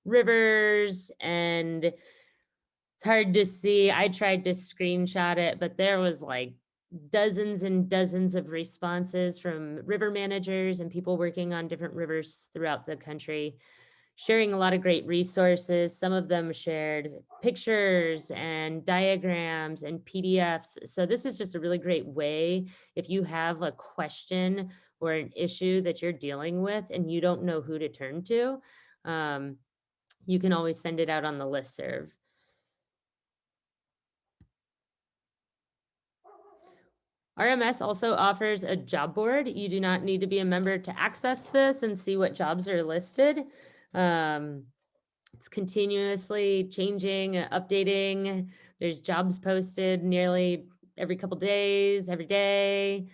rivers. And it's hard to see. I tried to screenshot it, but there was like dozens and dozens of responses from river managers and people working on different rivers throughout the country, sharing a lot of great resources. Some of them shared pictures and diagrams and PDFs. So this is just a really great way if you have a question or an issue that you're dealing with and you don't know who to turn to, you can always send it out on the listserv. RMS also offers a job board. You do not need to be a member to access this and see what jobs are listed. It's continuously changing, updating. There's jobs posted nearly every couple days, every day.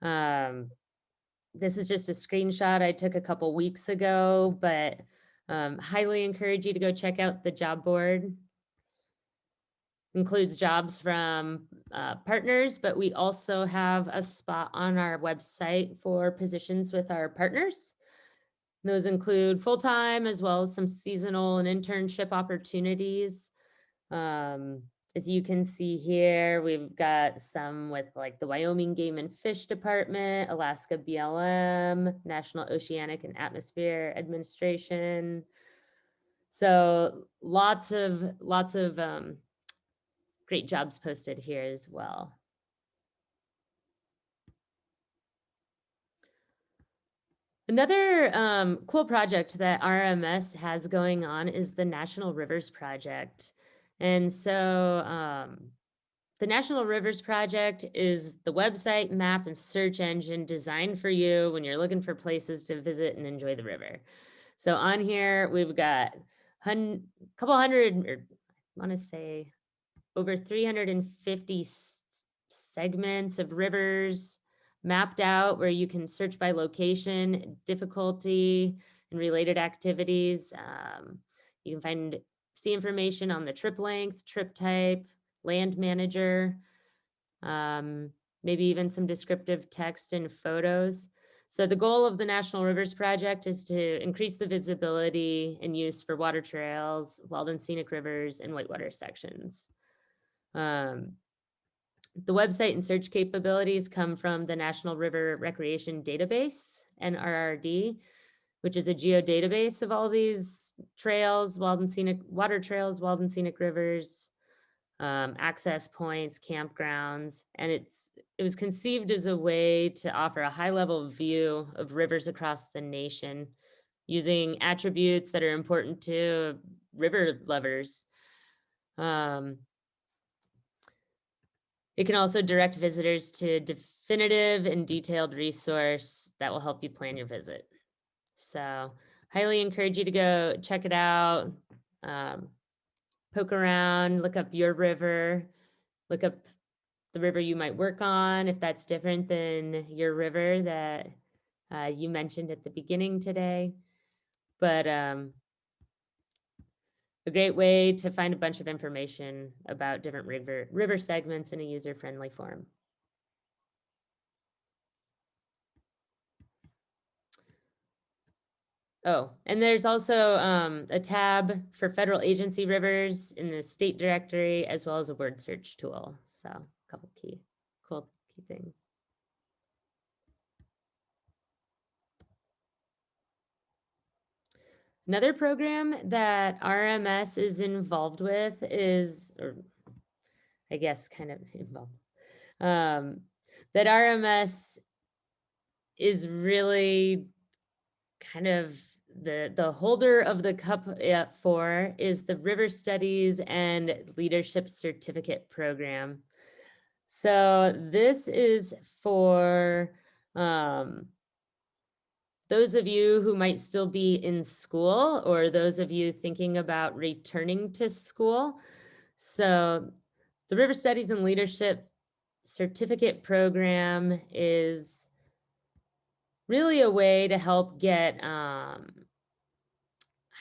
This is just a screenshot I took a couple weeks ago, but highly encourage you to go check out the job board. Includes jobs from partners, but we also have a spot on our website for positions with our partners. Those include full-time as well as some seasonal and internship opportunities. as you can see here, we've got some with like the Wyoming Game and Fish Department, Alaska BLM, National Oceanic and Atmosphere Administration. So lots of great jobs posted here as well. Another cool project that RMS has going on is the National Rivers Project. And so the National Rivers Project is the website, map, and search engine designed for you when you're looking for places to visit and enjoy the river. So on here, we've got a couple hundred, or I want to say over 350 segments of rivers mapped out where you can search by location, difficulty, and related activities. You can see information on the trip length, trip type, land manager, maybe even some descriptive text and photos. So the goal of the National Rivers Project is to increase the visibility and use for water trails, wild and scenic rivers, and whitewater sections. The website and search capabilities come from the National River Recreation Database, NRRD, which is a geodatabase of all these trails, wild and scenic water trails, wild and scenic rivers, access points, campgrounds, and it was conceived as a way to offer a high-level view of rivers across the nation using attributes that are important to river lovers. It can also direct visitors to definitive and detailed resource that will help you plan your visit. So highly encourage you to go check it out, poke around, look up your river, look up the river you might work on if that's different than your river that you mentioned at the beginning today. But a great way to find a bunch of information about different river segments in a user-friendly form. Oh, and there's also a tab for federal agency rivers in the state directory, as well as a word search tool. So a couple cool key things. Another program that RMS is involved with is, or I guess kind of involved, that RMS is really kind of the holder of the cup for is the River Studies and Leadership Certificate Program. So this is for those of you who might still be in school or those of you thinking about returning to school. So the River Studies and Leadership Certificate Program is really a way to help get, I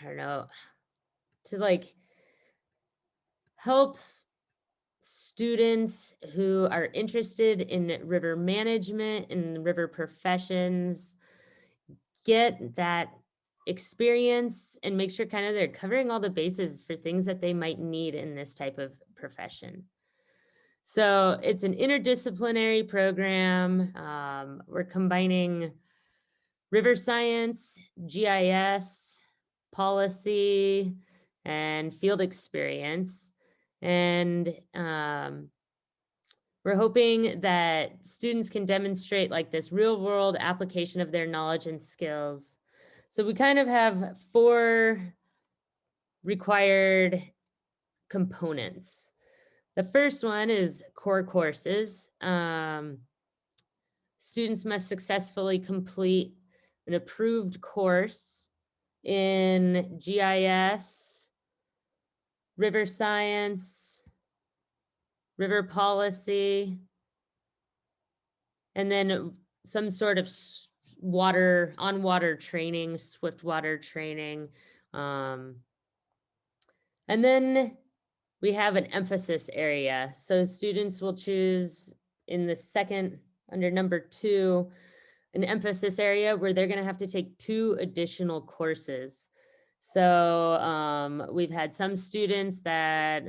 don't know, to like help students who are interested in river management and river professions get that experience and make sure kind of they're covering all the bases for things that they might need in this type of profession. So it's an interdisciplinary program. We're combining river science, GIS, policy, and field experience. And we're hoping that students can demonstrate like this real world application of their knowledge and skills. So we kind of have 4 required components. The first one is core courses. Students must successfully complete an approved course in GIS, river science, river policy, and then some sort of on-water training, swift water training. And then we have an emphasis area. So students will choose in the second, under number 2, an emphasis area where they're going to have to take 2 additional courses. So we've had some students that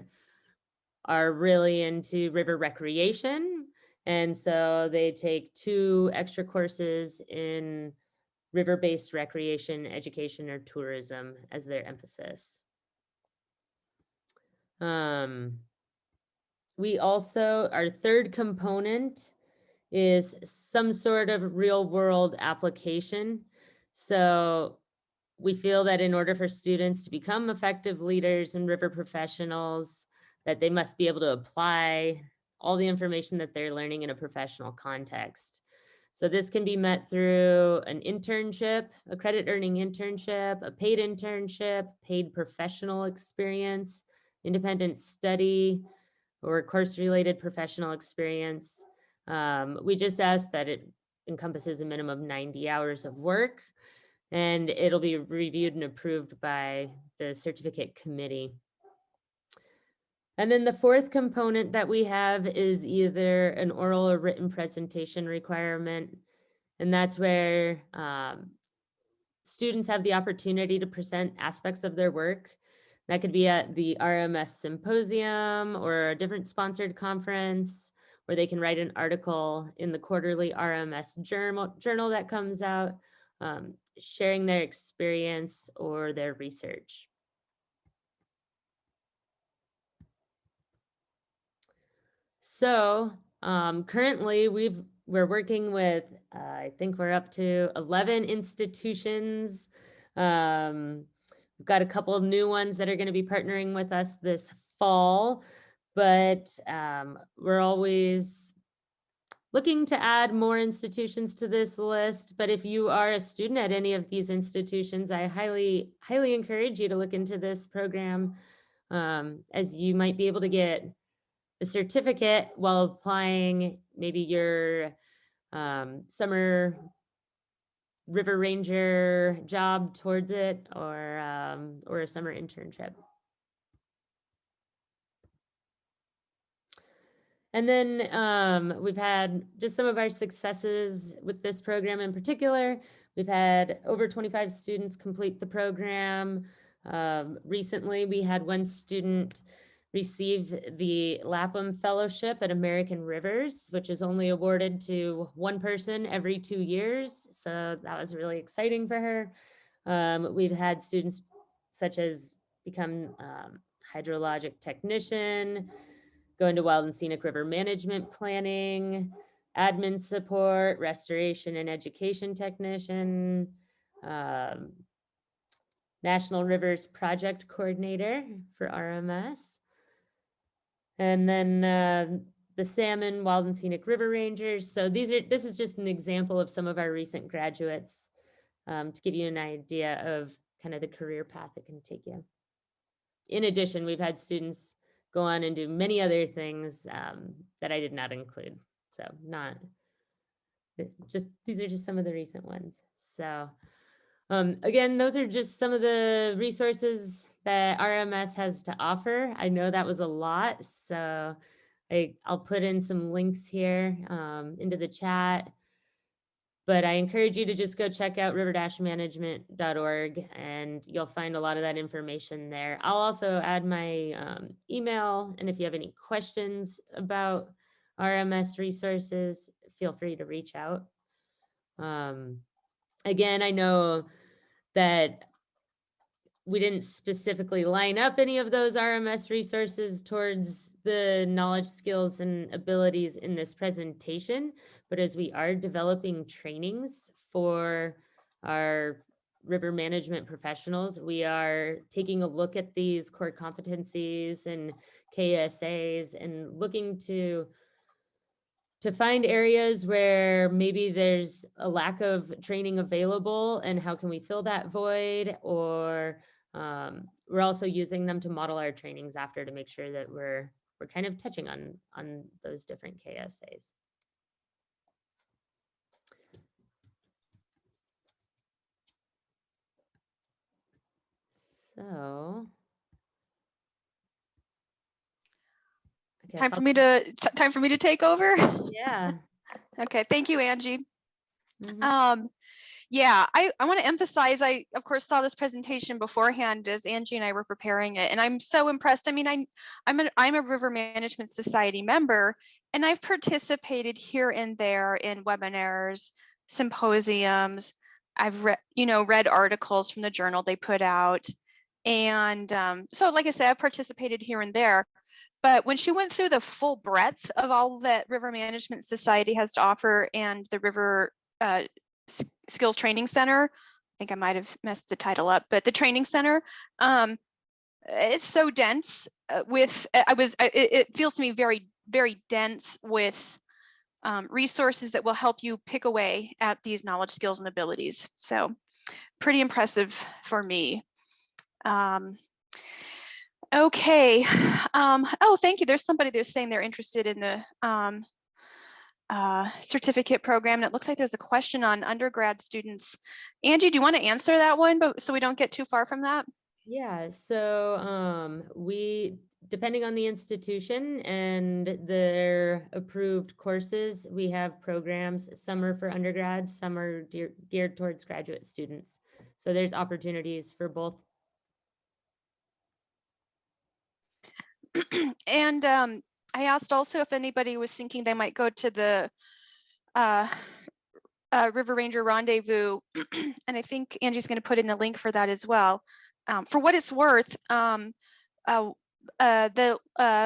are really into river recreation. And so they take 2 extra courses in river-based recreation, education, or tourism as their emphasis. We also, our third component is some sort of real world application. So we feel that in order for students to become effective leaders and river professionals, that they must be able to apply all the information that they're learning in a professional context. So this can be met through an internship, a credit earning internship, a paid internship, paid professional experience, independent study, or course related professional experience. We just ask that it encompasses a minimum of 90 hours of work, and it'll be reviewed and approved by the certificate committee. And then the fourth component that we have is either an oral or written presentation requirement. And that's where students have the opportunity to present aspects of their work. That could be at the RMS symposium or a different sponsored conference, where they can write an article in the quarterly RMS journal that comes out, sharing their experience or their research. So currently we're working with, I think we're up to 11 institutions. We've got a couple of new ones that are going to be partnering with us this fall, but we're always looking to add more institutions to this list. But if you are a student at any of these institutions, I highly encourage you to look into this program, as you might be able to get a certificate while applying maybe your summer river ranger job towards it, or a summer internship. And then we've had just some of our successes with this program in particular. We've had over 25 students complete the program. Recently, we had one student receive the Lapham Fellowship at American Rivers, which is only awarded to one person every 2 years. So that was really exciting for her. We've had students such as become hydrologic technician, go into wild and scenic river management planning, admin support, restoration and education technician, National Rivers Project Coordinator for RMS. And then the Salmon, Wild and Scenic River Rangers. So this is just an example of some of our recent graduates, to give you an idea of kind of the career path it can take you. In addition, we've had students go on and do many other things that I did not include. So these are just some of the recent ones. So again, those are just some of the resources that RMS has to offer. I know that was a lot, so I'll put in some links here into the chat. But I encourage you to just go check out river-management.org, and you'll find a lot of that information there. I'll also add my email, and if you have any questions about RMS resources, feel free to reach out. Again, I know that we didn't specifically line up any of those RMS resources towards the knowledge, skills, and abilities in this presentation, but as we are developing trainings for our river management professionals, we are taking a look at these core competencies and KSAs and looking to find areas where maybe there's a lack of training available, and how can we fill that void, or we're also using them to model our trainings after, to make sure that we're kind of touching on those different KSAs. So time for me to take over. Yeah. Okay, thank you, Angie. Mm-hmm. Yeah, I want to emphasize, I of course saw this presentation beforehand as Angie and I were preparing it, and I'm so impressed. I mean, I'm a River Management Society member, and I've participated here and there in webinars, symposiums. I've read articles from the journal they put out, and so like I said, I've participated here and there. But when she went through the full breadth of all that River Management Society has to offer and the River Skills Training Center, I think I might have messed the title up, but the training center, it's so dense with, it feels to me very, very dense with resources that will help you pick away at these knowledge, skills, and abilities. So pretty impressive for me. Okay. Oh, thank you. There's somebody there's saying they're interested in the certificate program, and it looks like there's a question on undergrad students. Angie, do you want to answer that one, but so we don't get too far from that? Yeah, so we, depending on the institution and their approved courses, we have programs. Some are for undergrads, some are geared towards graduate students. So there's opportunities for both. And I asked also if anybody was thinking they might go to the River Ranger Rendezvous, and I think Angie's going to put in a link for that as well. For what it's worth, the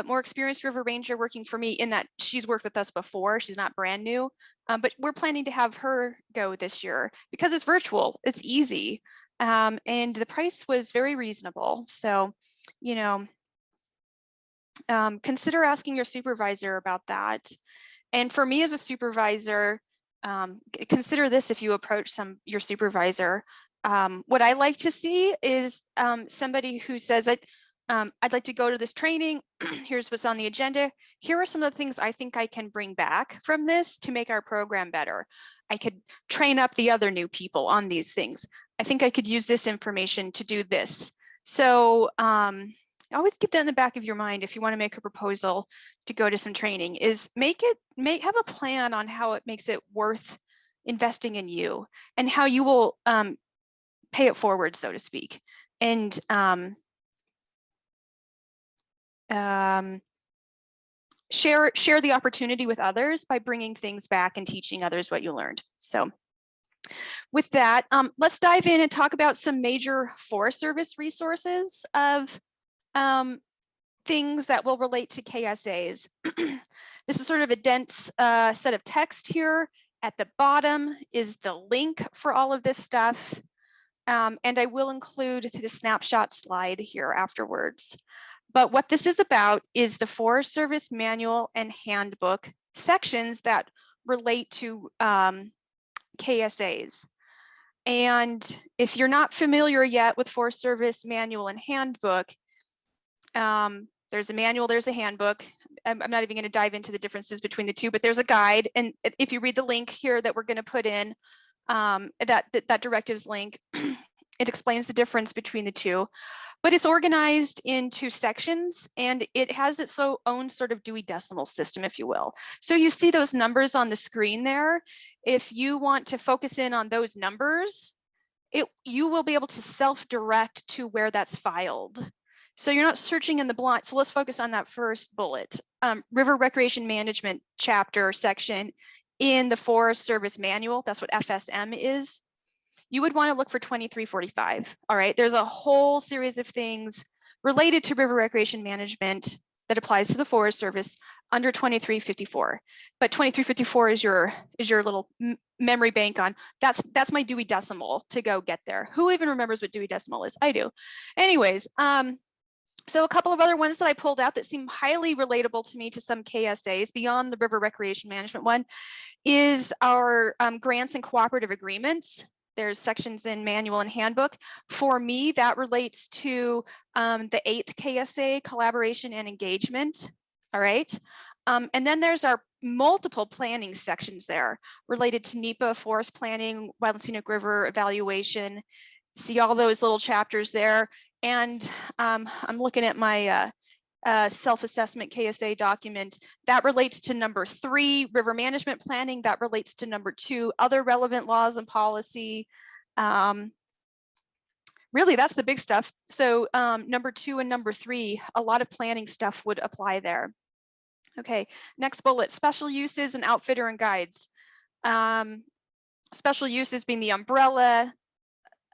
more experienced River Ranger working for me, in that she's worked with us before, she's not brand new, but we're planning to have her go this year because it's virtual, it's easy, and the price was very reasonable. So, you know, consider asking your supervisor about that. And for me as a supervisor, consider this if you approach your supervisor. What I like to see is somebody who says, I'd like to go to this training. Here's what's on the agenda. Here are some of the things I think I can bring back from this to make our program better. I could train up the other new people on these things. I think I could use this information to do this. So always keep that in the back of your mind if you want to make a proposal to go to some training, is have a plan on how it makes it worth investing in you and how you will pay it forward, so to speak. And share the opportunity with others by bringing things back and teaching others what you learned. So with that, let's dive in and talk about some major Forest Service resources of things that will relate to KSAs. This is sort of a dense set of text here. At the bottom is the link for all of this stuff. And I will include the snapshot slide here afterwards. But what this is about is the Forest Service manual and handbook sections that relate to KSAs. And if you're not familiar yet with Forest Service manual and handbook, there's the manual, there's the handbook. I'm not even going to dive into the differences between the two, but there's a guide. And if you read the link here that we're going to put in, that directives link, it explains the difference between the two. But it's organized into sections, and it has its own sort of Dewey Decimal System, if you will. So you see those numbers on the screen there. If you want to focus in on those numbers, you will be able to self-direct to where that's filed. So you're not searching in the blind. So let's focus on that first bullet. River Recreation Management chapter section in the Forest Service manual. That's what FSM is. You would want to look for 2345. All right, there's a whole series of things related to river recreation management that applies to the Forest Service under 2354. But 2354 is your little memory bank on. That's my Dewey Decimal to go get there. Who even remembers what Dewey Decimal is? I do. Anyways, so a couple of other ones that I pulled out that seem highly relatable to me to some KSAs beyond the river recreation management one is our grants and cooperative agreements. There's sections in manual and handbook. For me, that relates to the 8th KSA, collaboration and engagement. All right. And then there's our multiple planning sections there related to NEPA, forest planning, wild and scenic river evaluation. See all those little chapters there. And I'm looking at my self-assessment KSA document. That relates to number 3, river management planning. That relates to number 2, other relevant laws and policy. Really, that's the big stuff. So number 2 and number 3, a lot of planning stuff would apply there. Okay, next bullet, special uses and outfitter and guides. Special uses being the umbrella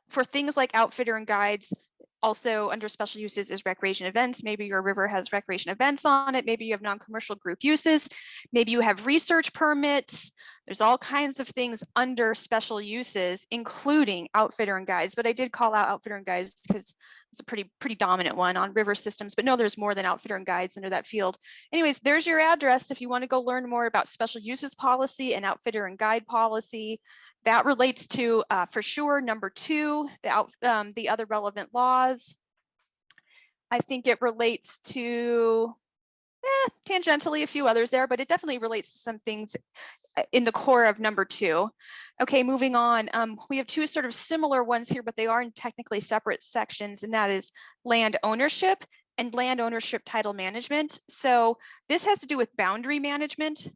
for things like outfitter and guides. Also under special uses is recreation events. Maybe your river has recreation events on it. Maybe you have non-commercial group uses. Maybe you have research permits. There's all kinds of things under special uses, including outfitter and guides. But I did call out outfitter and guides because it's a pretty dominant one on river systems. But no, there's more than outfitter and guides under that field. Anyways, there's your address if you want to go learn more about special uses policy and outfitter and guide policy. That relates to, for sure, number 2, the other relevant laws. I think it relates to, tangentially, a few others there, but it definitely relates to some things in the core of number 2. Okay, moving on. We have 2 sort of similar ones here, but they are in technically separate sections, and that is land ownership and land ownership title management. So this has to do with boundary management.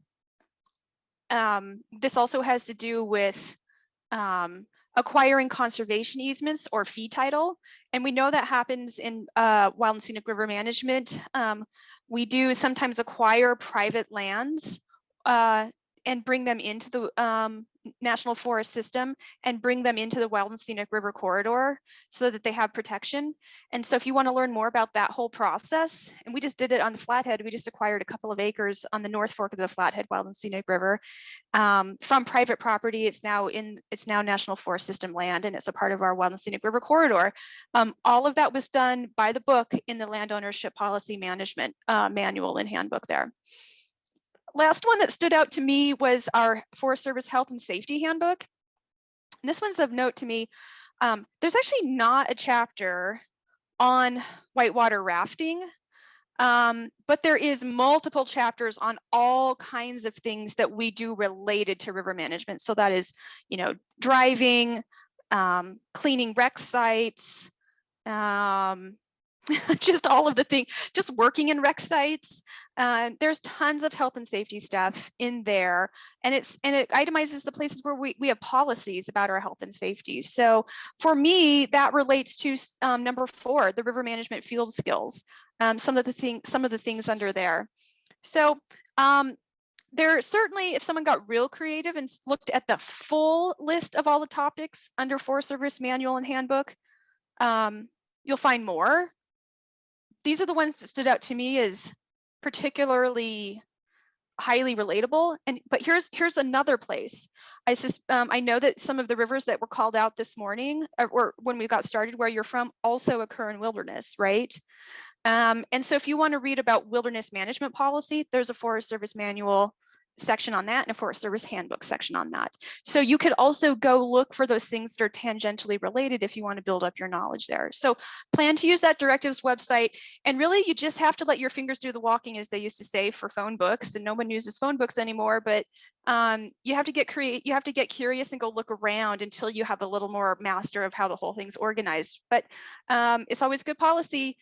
This also has to do with acquiring conservation easements or fee title. And we know that happens in wild and scenic river management. We do sometimes acquire private lands and bring them into the National Forest System and bring them into the Wild and Scenic River Corridor so that they have protection. And so if you want to learn more about that whole process, and we just did it on the Flathead, we just acquired a couple of acres on the North Fork of the Flathead Wild and Scenic River from private property. It's now National Forest System land, and it's a part of our Wild and Scenic River Corridor. All of that was done by the book in the Land Ownership Policy Management Manual and Handbook there. Last one that stood out to me was our Forest Service Health and Safety Handbook. And this one's of note to me. There's actually not a chapter on whitewater rafting, but there is multiple chapters on all kinds of things that we do related to river management. So that is, driving, cleaning wreck sites, just all of the things, just working in wreck sites. There's tons of health and safety stuff in there, and it itemizes the places where we have policies about our health and safety. So for me, that relates to number 4, the river management field skills. Some of the things under there. So there certainly, if someone got real creative and looked at the full list of all the topics under Forest Service Manual and Handbook, you'll find more. These are the ones that stood out to me as particularly highly relatable. But here's another place. I know that some of the rivers that were called out this morning, or when we got started, where you're from, also occur in wilderness, right? And so if you want to read about wilderness management policy, there's a Forest Service Manual section on that and a Forest Service Handbook section on that. So you could also go look for those things that are tangentially related if you want to build up your knowledge there. So plan to use that directives website, and really you just have to let your fingers do the walking, as they used to say, for phone books, and no one uses phone books anymore, but you have to get curious and go look around until you have a little more master of how the whole thing's organized. But it's always good policy.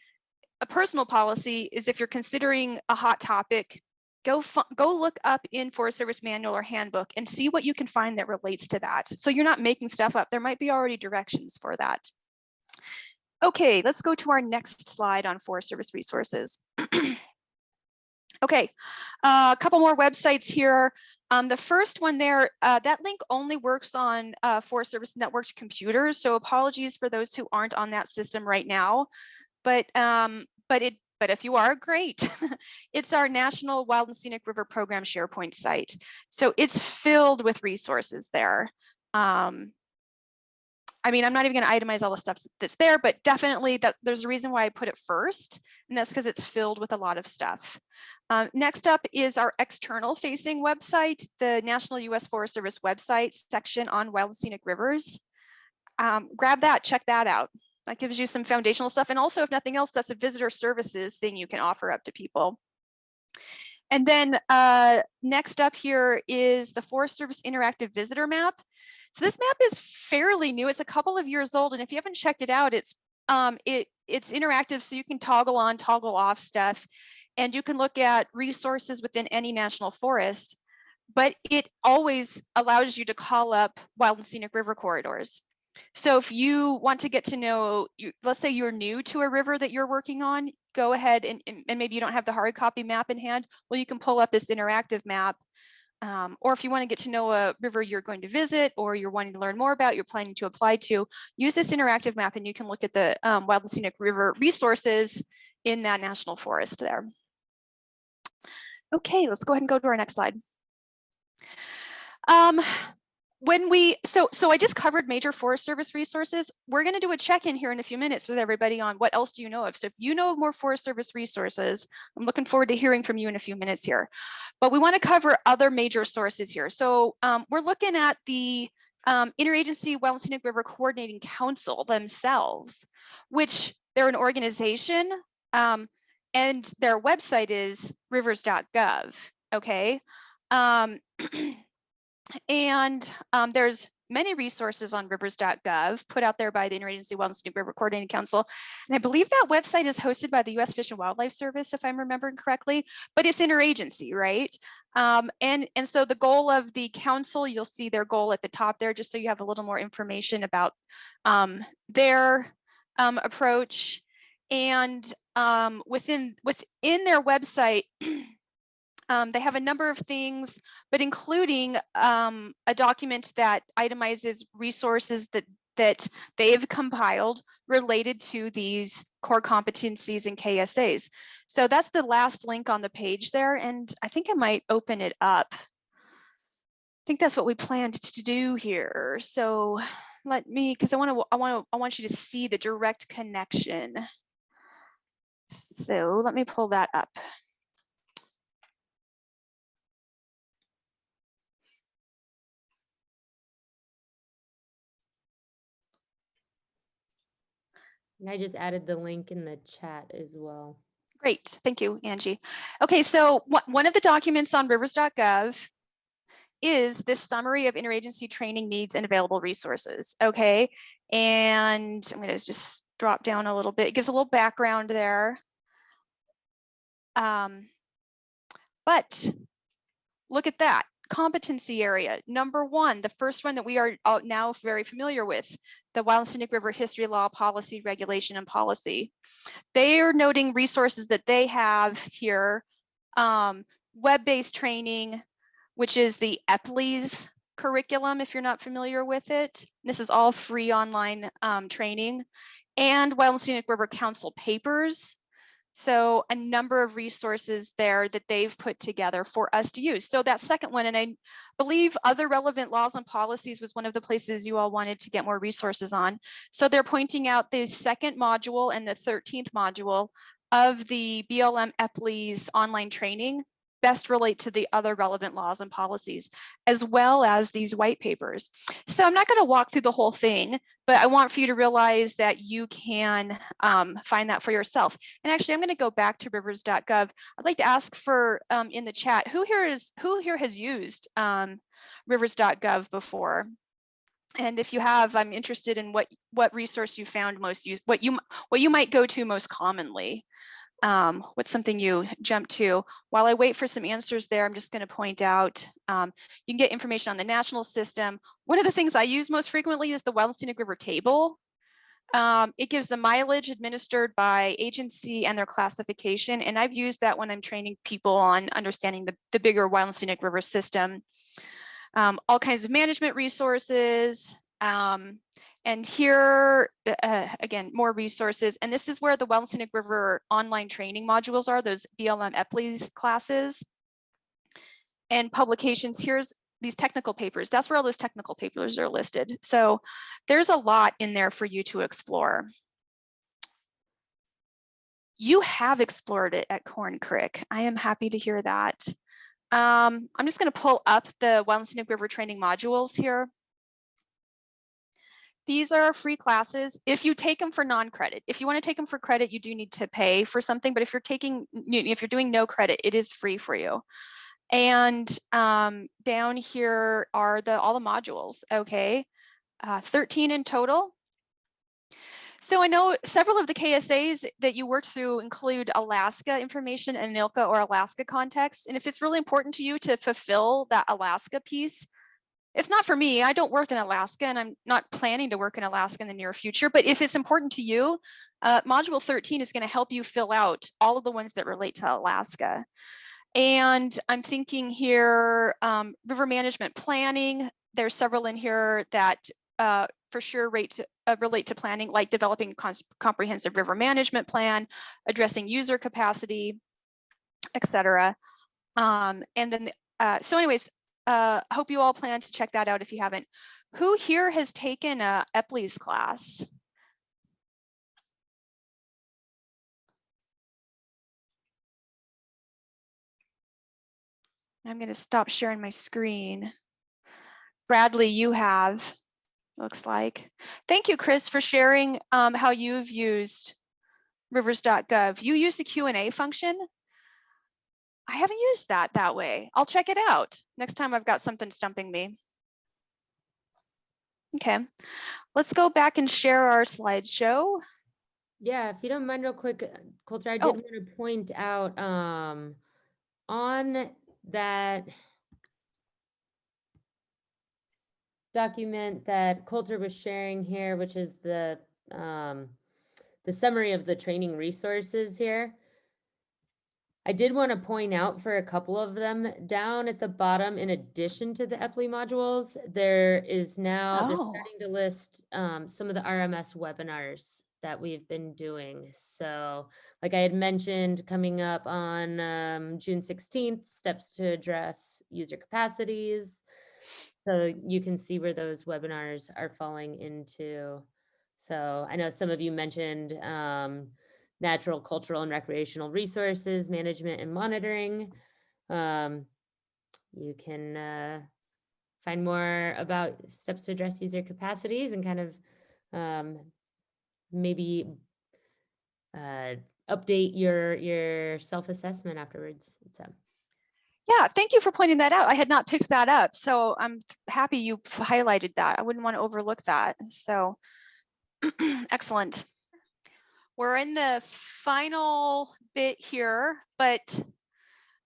A personal policy is, if you're considering a hot topic, go look up in Forest Service Manual or Handbook and see what you can find that relates to that. So you're not making stuff up. There might be already directions for that. Okay, let's go to our next slide on Forest Service resources. Okay, a couple more websites here. The first one there, that link only works on Forest Service networked computers. So apologies for those who aren't on that system right now. But if you are, great. It's our National Wild and Scenic River Program SharePoint site. So it's filled with resources there. I mean, I'm not even going to itemize all the stuff that's there, but definitely there's a reason why I put it first, and that's because it's filled with a lot of stuff. Next up is our external facing website, the National U.S. Forest Service website section on wild and scenic rivers. Grab that, check that out. That gives you some foundational stuff. And also, if nothing else, that's a visitor services thing you can offer up to people. And then next up here is the Forest Service Interactive Visitor Map. So this map is fairly new. It's a couple of years old. And if you haven't checked it out, it it's interactive, so you can toggle on, toggle off stuff, and you can look at resources within any national forest, but it always allows you to call up wild and scenic river corridors. So if you want to get to know, let's say you're new to a river that you're working on, go ahead and maybe you don't have the hard copy map in hand, well, you can pull up this interactive map. Or if you want to get to know a river you're going to visit, or you're wanting to learn more about, you're planning to apply to, use this interactive map and you can look at the wild and scenic river resources in that national forest there. Okay, let's go ahead and go to our next slide. So I just covered major Forest Service resources. We're going to do a check-in here in a few minutes with everybody on what else do you know of. So if you know of more Forest Service resources, I'm looking forward to hearing from you in a few minutes here. But we want to cover other major sources here. So we're looking at the Interagency Wild and Scenic River Coordinating Council themselves, which they're an organization, and their website is rivers.gov. Okay. And there's many resources on rivers.gov put out there by the Interagency Wild and Scenic River Coordinating Council. And I believe that website is hosted by the U.S. Fish and Wildlife Service, if I'm remembering correctly, but it's interagency, right? And so the goal of the council, you'll see their goal at the top there, just so you have a little more information about their approach. And within their website, they have a number of things, but including a document that itemizes resources that they've compiled related to these core competencies and KSAs. So that's the last link on the page there, and I think I might open it up. I think that's what we planned to do here. So let me, because I want you to see the direct connection. So let me pull that up. And I just added the link in the chat as well. Great, thank you, Angie. Okay, so one of the documents on rivers.gov is this summary of interagency training needs and available resources, okay? And I'm gonna just drop down a little bit. It gives a little background there. But look at that, competency area. Number one, the first one that we are now very familiar with, the Wild and Scenic River History, Law, Policy, Regulation, and Policy. They are noting resources that they have here, web-based training, which is the EPLES curriculum, if you're not familiar with it. This is all free online training, and Wild and Scenic River Council papers. So a number of resources there that they've put together for us to use. So that second one, and I believe other relevant laws and policies was one of the places you all wanted to get more resources on. So they're pointing out the second module and the 13th module of the BLM EPLES online training best relate to the other relevant laws and policies, as well as these white papers. So I'm not going to walk through the whole thing, but I want for you to realize that you can find that for yourself. And actually, I'm going to go back to rivers.gov. I'd like to ask for in the chat, who here has used rivers.gov before? And if you have, I'm interested in what resource you found most used, what you might go to most commonly. What's something you jump to? While I wait for some answers there, I'm just going to point out, you can get information on the national system. One of the things I use most frequently is the Wild and Scenic River table. It gives the mileage administered by agency and their classification. And I've used that when I'm training people on understanding the bigger Wild and Scenic River system. All kinds of management resources. And here, again, more resources. And this is where the Wild and Scenic River online training modules are, those BLM EPLES classes. And publications, here's these technical papers. That's where all those technical papers are listed. So there's a lot in there for you to explore. You have explored it at Corn Creek. I am happy to hear that. I'm just going to pull up the Wild and Scenic River training modules here. These are free classes if you take them for non-credit. If you want to take them for credit, you do need to pay for something, but if you're doing no credit, it is free for you. And down here are all the modules, okay? 13 in total. So I know several of the KSAs that you worked through include Alaska information and ANILCA or Alaska context. And if it's really important to you to fulfill that Alaska piece, it's not for me. I don't work in Alaska and I'm not planning to work in Alaska in the near future. But if it's important to you, Module 13 is going to help you fill out all of the ones that relate to Alaska. And I'm thinking here, river management planning. There's several in here that for sure relate to planning, like developing comprehensive river management plan, addressing user capacity, etc. And then, so anyways, hope you all plan to check that out if you haven't. Who here has taken a EPLES class? I'm going to stop sharing my screen. Bradley, you have, looks like. Thank you, Chris, for sharing how you've used rivers.gov. You use the Q&A function. I haven't used that way. I'll check it out next time I've got something stumping me. Okay, let's go back and share our slideshow. Yeah, if you don't mind real quick, Colter, I did want to point out on that document that Colter was sharing here, which is the summary of the training resources here. I did want to point out for a couple of them down at the bottom, in addition to the EPLE modules, there is now, they're starting to list some of the RMS webinars that we've been doing. So like I had mentioned, coming up on June 16th, steps to address user capacities. So you can see where those webinars are falling into. So I know some of you mentioned natural, cultural, and recreational resources, management and monitoring. You can find more about steps to address user capacities and kind of maybe update your self-assessment afterwards. So. Yeah, thank you for pointing that out. I had not picked that up, so I'm happy you highlighted that. I wouldn't want to overlook that. So excellent. We're in the final bit here, but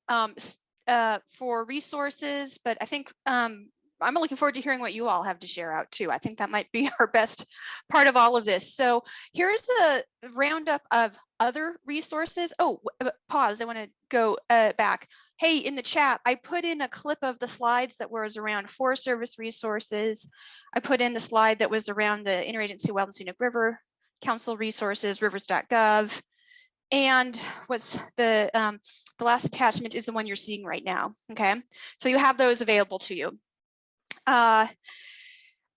for resources, but I think I'm looking forward to hearing what you all have to share out too. I think that might be our best part of all of this. So here's a roundup of other resources. Oh, pause, I want to go back. Hey, in the chat, I put in a clip of the slides that was around Forest Service resources. I put in the slide that was around the Interagency Wild and Scenic River Council resources, rivers.gov. And what's the last attachment is the one you're seeing right now. Okay, so you have those available to you. And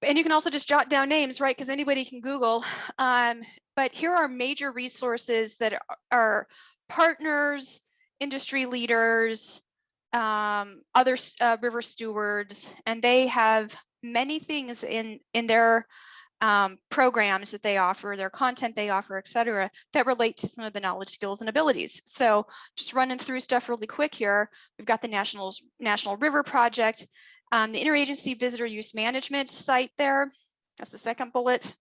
you can also just jot down names, right? Because anybody can Google. But here are major resources that are partners, industry leaders, other river stewards, and they have many things in their programs that they offer, their content they offer, et cetera, that relate to some of the knowledge, skills, and abilities. So just running through stuff really quick here. We've got the National River Project, the Interagency Visitor Use Management site there. That's the second bullet.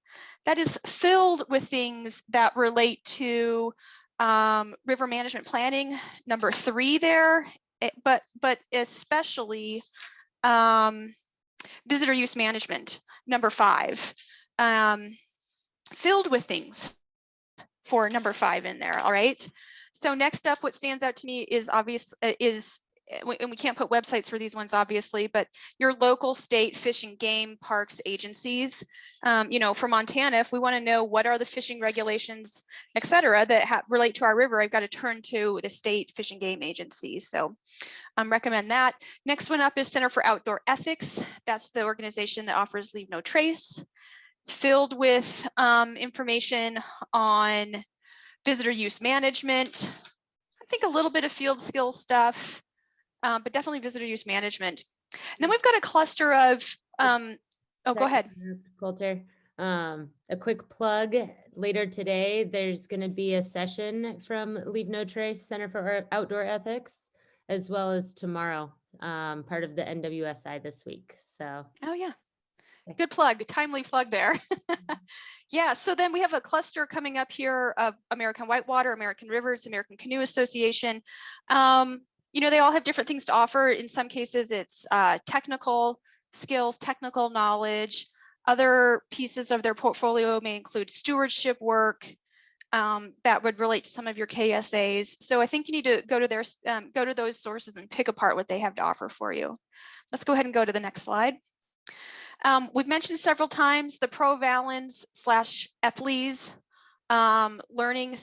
That is filled with things that relate to river management planning, number 3 there, but especially visitor use management, number 5. Filled with things for number 5 in there. All right. So next up, what stands out to me is obvious and we can't put websites for these ones, obviously, but your local, state fish and game parks agencies. You know, for Montana, if we want to know what are the fishing regulations, et cetera, that relate to our river, I've got to turn to the state fish and game agencies. So recommend that. Next one up is Center for Outdoor Ethics. That's the organization that offers Leave No Trace, filled with information on visitor use management. I think a little bit of field skills stuff, but definitely visitor use management. And then we've got a cluster of, go ahead. Colter, a quick plug. Later today, there's going to be a session from Leave No Trace Center for Outdoor Ethics, as well as tomorrow, part of the NWSI this week. So. Oh yeah. Good plug, timely plug there. Yeah, so then we have a cluster coming up here of American Whitewater, American Rivers, American Canoe Association. You know, they all have different things to offer. In some cases, it's technical skills, technical knowledge. Other pieces of their portfolio may include stewardship work that would relate to some of your KSAs. So I think you need to go to those sources and pick apart what they have to offer for you. Let's go ahead and go to the next slide. We've mentioned several times the ProValens / EPLES learning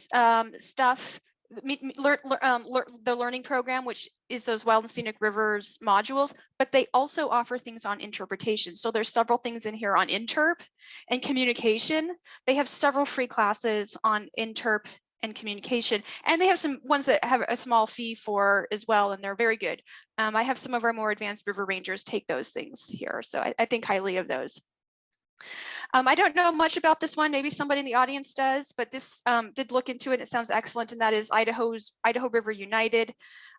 stuff, the learning program, which is those Wild and Scenic Rivers modules, but they also offer things on interpretation. So there's several things in here on interp and communication. They have several free classes on interp and communication, and they have some ones that have a small fee for as well, and they're very good. I have some of our more advanced river rangers take those things here, so I think highly of those. I don't know much about this one, maybe somebody in the audience does, but this did look into it. It sounds excellent, and that is Idaho River United,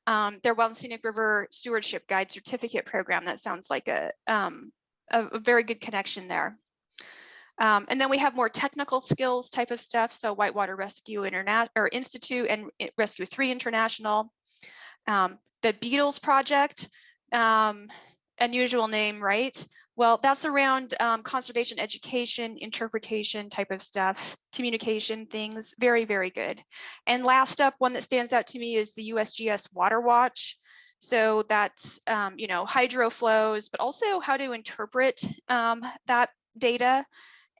their Wild and Scenic River Stewardship Guide Certificate Program. That sounds like a very good connection there. And then we have more technical skills type of stuff. So Whitewater Rescue Institute and Rescue 3 International. The Beatles Project, unusual name, right? Well, that's around conservation education, interpretation type of stuff, communication things, very, very good. And last up, one that stands out to me is the USGS Water Watch. So that's, you know, hydro flows, but also how to interpret that data.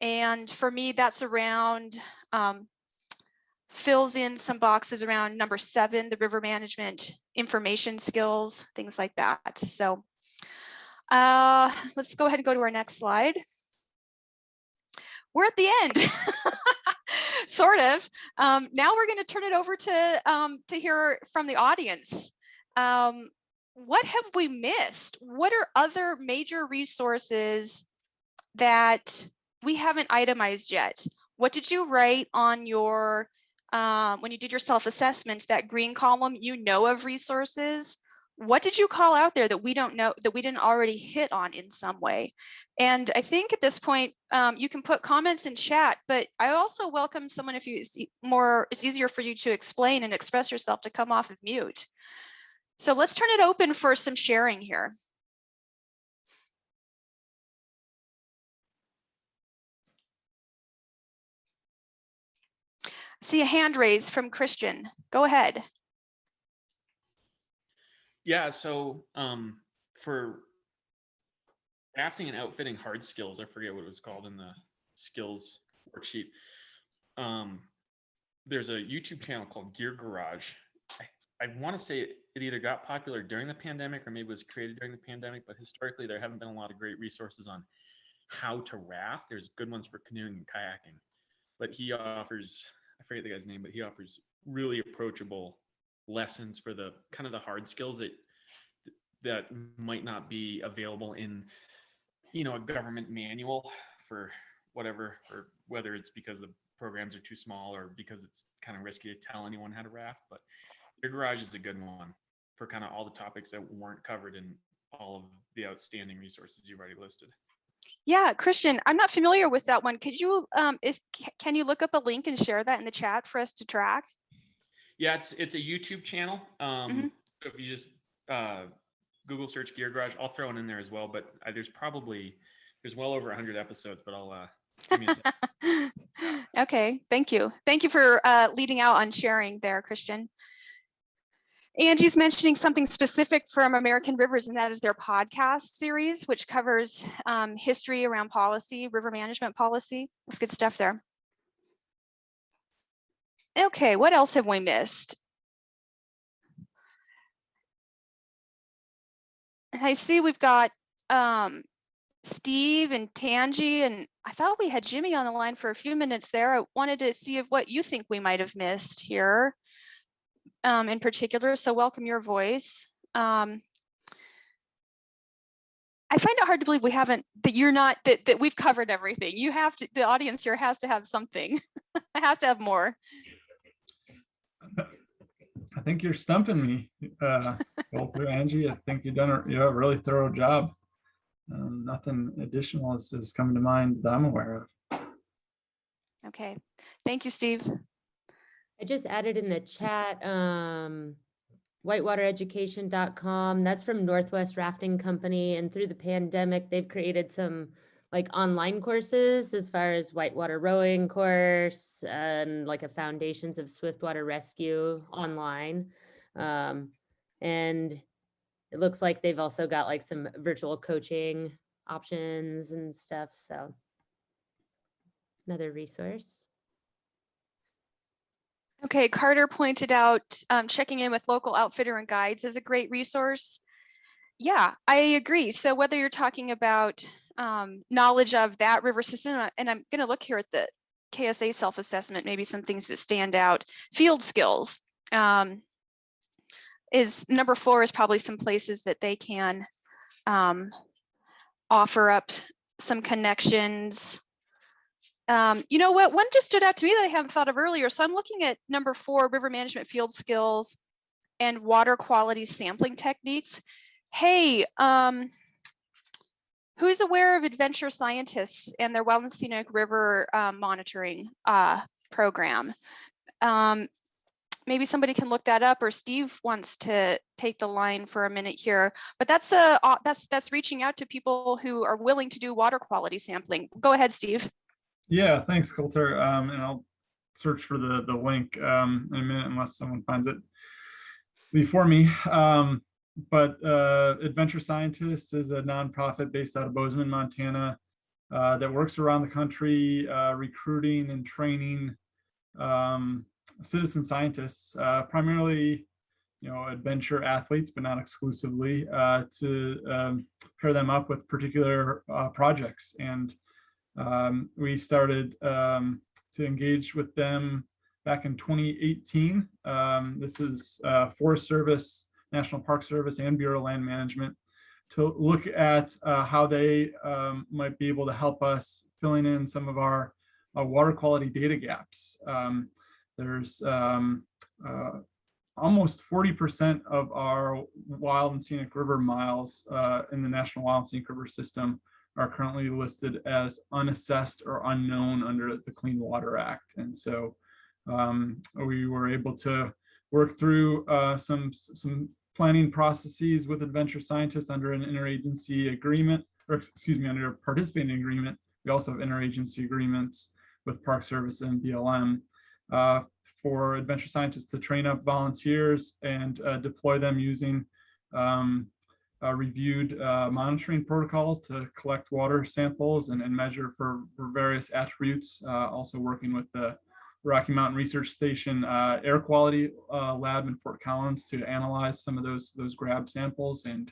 And for me, that's around, fills in some boxes around number 7, the river management information skills, things like that. So let's go ahead and go to our next slide. We're at the end, sort of. Now we're going to turn it over to hear from the audience. What have we missed? What are other major resources that we haven't itemized yet? What did you write on your, when you did your self-assessment, that green column, you know of resources? What did you call out there that we don't know, that we didn't already hit on in some way? And I think at this point, you can put comments in chat, but I also welcome someone, if it's easier for you to explain and express yourself, to come off of mute. So let's turn it open for some sharing here. See a hand raised from Christian. Go ahead. Yeah, so for drafting and outfitting hard skills, I forget what it was called in the skills worksheet. There's a YouTube channel called Gear Garage. I want to say it either got popular during the pandemic or maybe was created during the pandemic, but historically there haven't been a lot of great resources on how to raft. There's good ones for canoeing and kayaking, but he offers, I forget the guy's name, but he offers really approachable lessons for the kind of the hard skills that might not be available in, you know, a government manual for whatever, or whether it's because the programs are too small or because it's kind of risky to tell anyone how to raft. But your garage is a good one for kind of all the topics that weren't covered in all of the outstanding resources you've already listed. Yeah, Christian, I'm not familiar with that one. Could you, can you look up a link and share that in the chat for us to track? Yeah, it's a YouTube channel. If you just Google search Gear Garage, I'll throw it in there as well. But there's well over 100 episodes. But I'll give me a second. Okay, thank you. Thank you for leading out on sharing there, Christian. Angie's mentioning something specific from American Rivers, and that is their podcast series, which covers history around policy, river management policy. That's good stuff there. Okay, what else have we missed? And I see we've got Steve and Angie, and I thought we had Jimmy on the line for a few minutes there. I wanted to see if what you think we might have missed here in particular, so welcome your voice. I find it hard to believe we haven't, that we've covered everything. You have to, the audience here has to have something. I have to have more. I think you're stumping me, Colter, Angie. I think you've done a really thorough job. Nothing additional is coming to mind that I'm aware of. Okay, thank you, Steve. I just added in the chat, whitewatereducation.com. That's from Northwest Rafting Company. And through the pandemic, they've created some like online courses as far as whitewater rowing course and like a foundations of swiftwater rescue online. And it looks like they've also got like some virtual coaching options and stuff. So another resource. Okay, Carter pointed out checking in with local outfitter and guides is a great resource. Yeah, I agree. So whether you're talking about knowledge of that river system, and I'm going to look here at the KSA self-assessment, maybe some things that stand out. Field skills is number 4 is probably some places that they can offer up some connections. You know what, one just stood out to me that I haven't thought of earlier. So I'm looking at number 4, river management field skills and water quality sampling techniques. Hey, who's aware of Adventure Scientists and their Wild and Scenic River monitoring program? Maybe somebody can look that up, or Steve wants to take the line for a minute here. But that's reaching out to people who are willing to do water quality sampling. Go ahead, Steve. Yeah, thanks, Colter. And I'll search for the link in a minute unless someone finds it before me. But Adventure Scientists is a nonprofit based out of Bozeman, Montana, that works around the country recruiting and training citizen scientists, primarily, adventure athletes, but not exclusively, to pair them up with particular projects. And we started to engage with them back in 2018. This is Forest Service, National Park Service, and Bureau of Land Management to look at how they might be able to help us filling in some of our water quality data gaps. There's almost 40% of our wild and scenic river miles in the National Wild and Scenic River System are currently listed as unassessed or unknown under the Clean Water Act. And so we were able to work through some planning processes with Adventure Scientists under an interagency agreement, or excuse me, under a participating agreement. We also have interagency agreements with Park Service and BLM for Adventure Scientists to train up volunteers and deploy them using reviewed monitoring protocols to collect water samples and measure for various attributes. Also working with the Rocky Mountain Research Station air quality lab in Fort Collins to analyze some of those grab samples and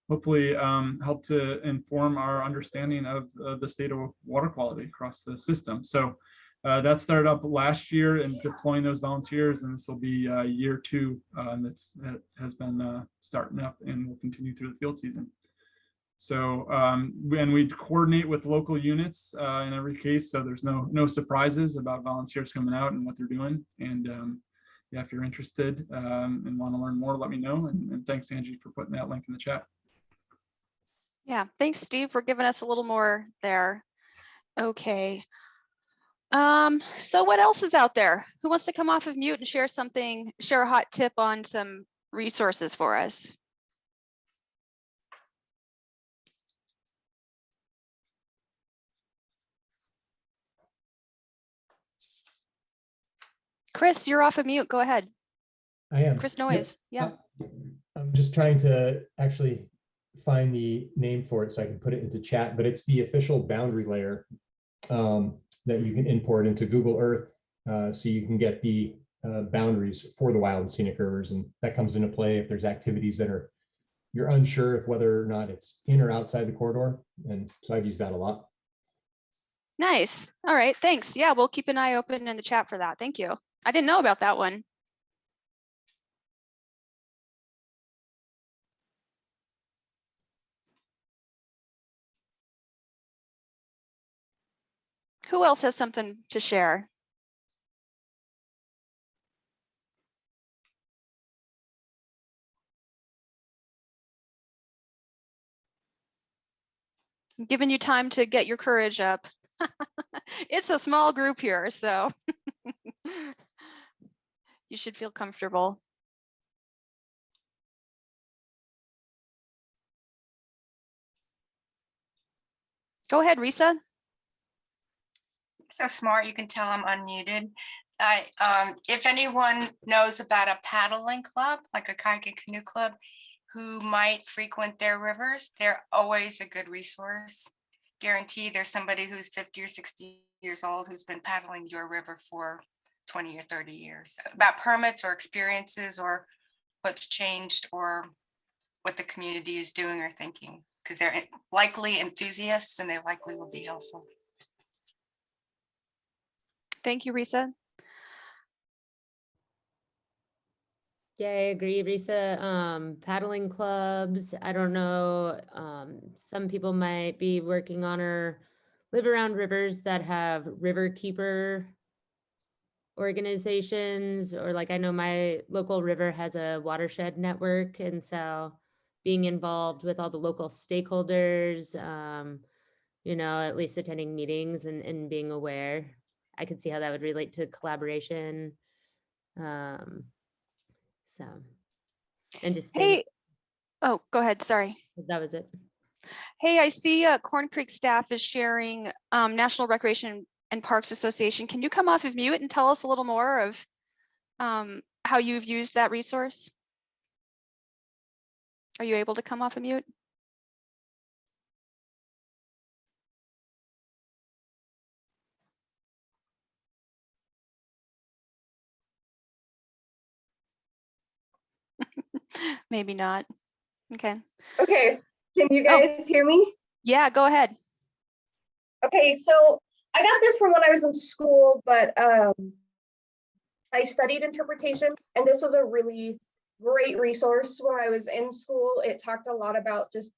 hopefully help to inform our understanding of the state of water quality across the system. So that started up last year and deploying those volunteers, and this will be year 2 that has been starting up and will continue through the field season. So and we coordinate with local units in every case, so there's no surprises about volunteers coming out and what they're doing. And yeah, if you're interested and want to learn more, let me know. And thanks, Angie, for putting that link in the chat. Yeah, thanks, Steve, for giving us a little more there. Okay. So what else is out there? Who wants to come off of mute and share a hot tip on some resources for us? Chris, you're off of mute. Go ahead. I am. Chris Noyes. Yep. Yeah. I'm just trying to actually find the name for it so I can put it into chat, but it's the official boundary layer that you can import into Google Earth, so you can get the boundaries for the wild and scenic rivers, and that comes into play if there's activities that you're unsure of whether or not it's in or outside the corridor, and so I've used that a lot. Nice. All right, thanks. Yeah, we'll keep an eye open in the chat for that. Thank you. I didn't know about that one. Who else has something to share? I'm giving you time to get your courage up. It's a small group here, so you should feel comfortable. Go ahead, Risa. So smart, you can tell I'm unmuted. If anyone knows about a paddling club, like a kayak and canoe club, who might frequent their rivers, they're always a good resource. Guarantee there's somebody who's 50 or 60 years old who's been paddling your river for 20 or 30 years. About permits or experiences or what's changed or what the community is doing or thinking, because they're likely enthusiasts and they likely will be helpful. Thank you, Risa. Yeah, I agree, Risa. Paddling clubs, I don't know. Some people might be working on or live around rivers that have river keeper organizations, or like I know my local river has a watershed network, and so being involved with all the local stakeholders, you know, at least attending meetings and being aware, I could see how that would relate to collaboration. So, and just staying, Hey, oh, go ahead. Sorry. that was it. Hey, I see Corn Creek staff is sharing National Recreation and Parks Association. Can you come off of mute and tell us a little more of how you've used that resource? Are you able to come off of mute? Maybe not. Okay. Okay, can you guys hear me? Yeah, go ahead. Okay, so I got this from when I was in school, but I studied interpretation, and this was a really great resource when I was in school. It talked a lot about just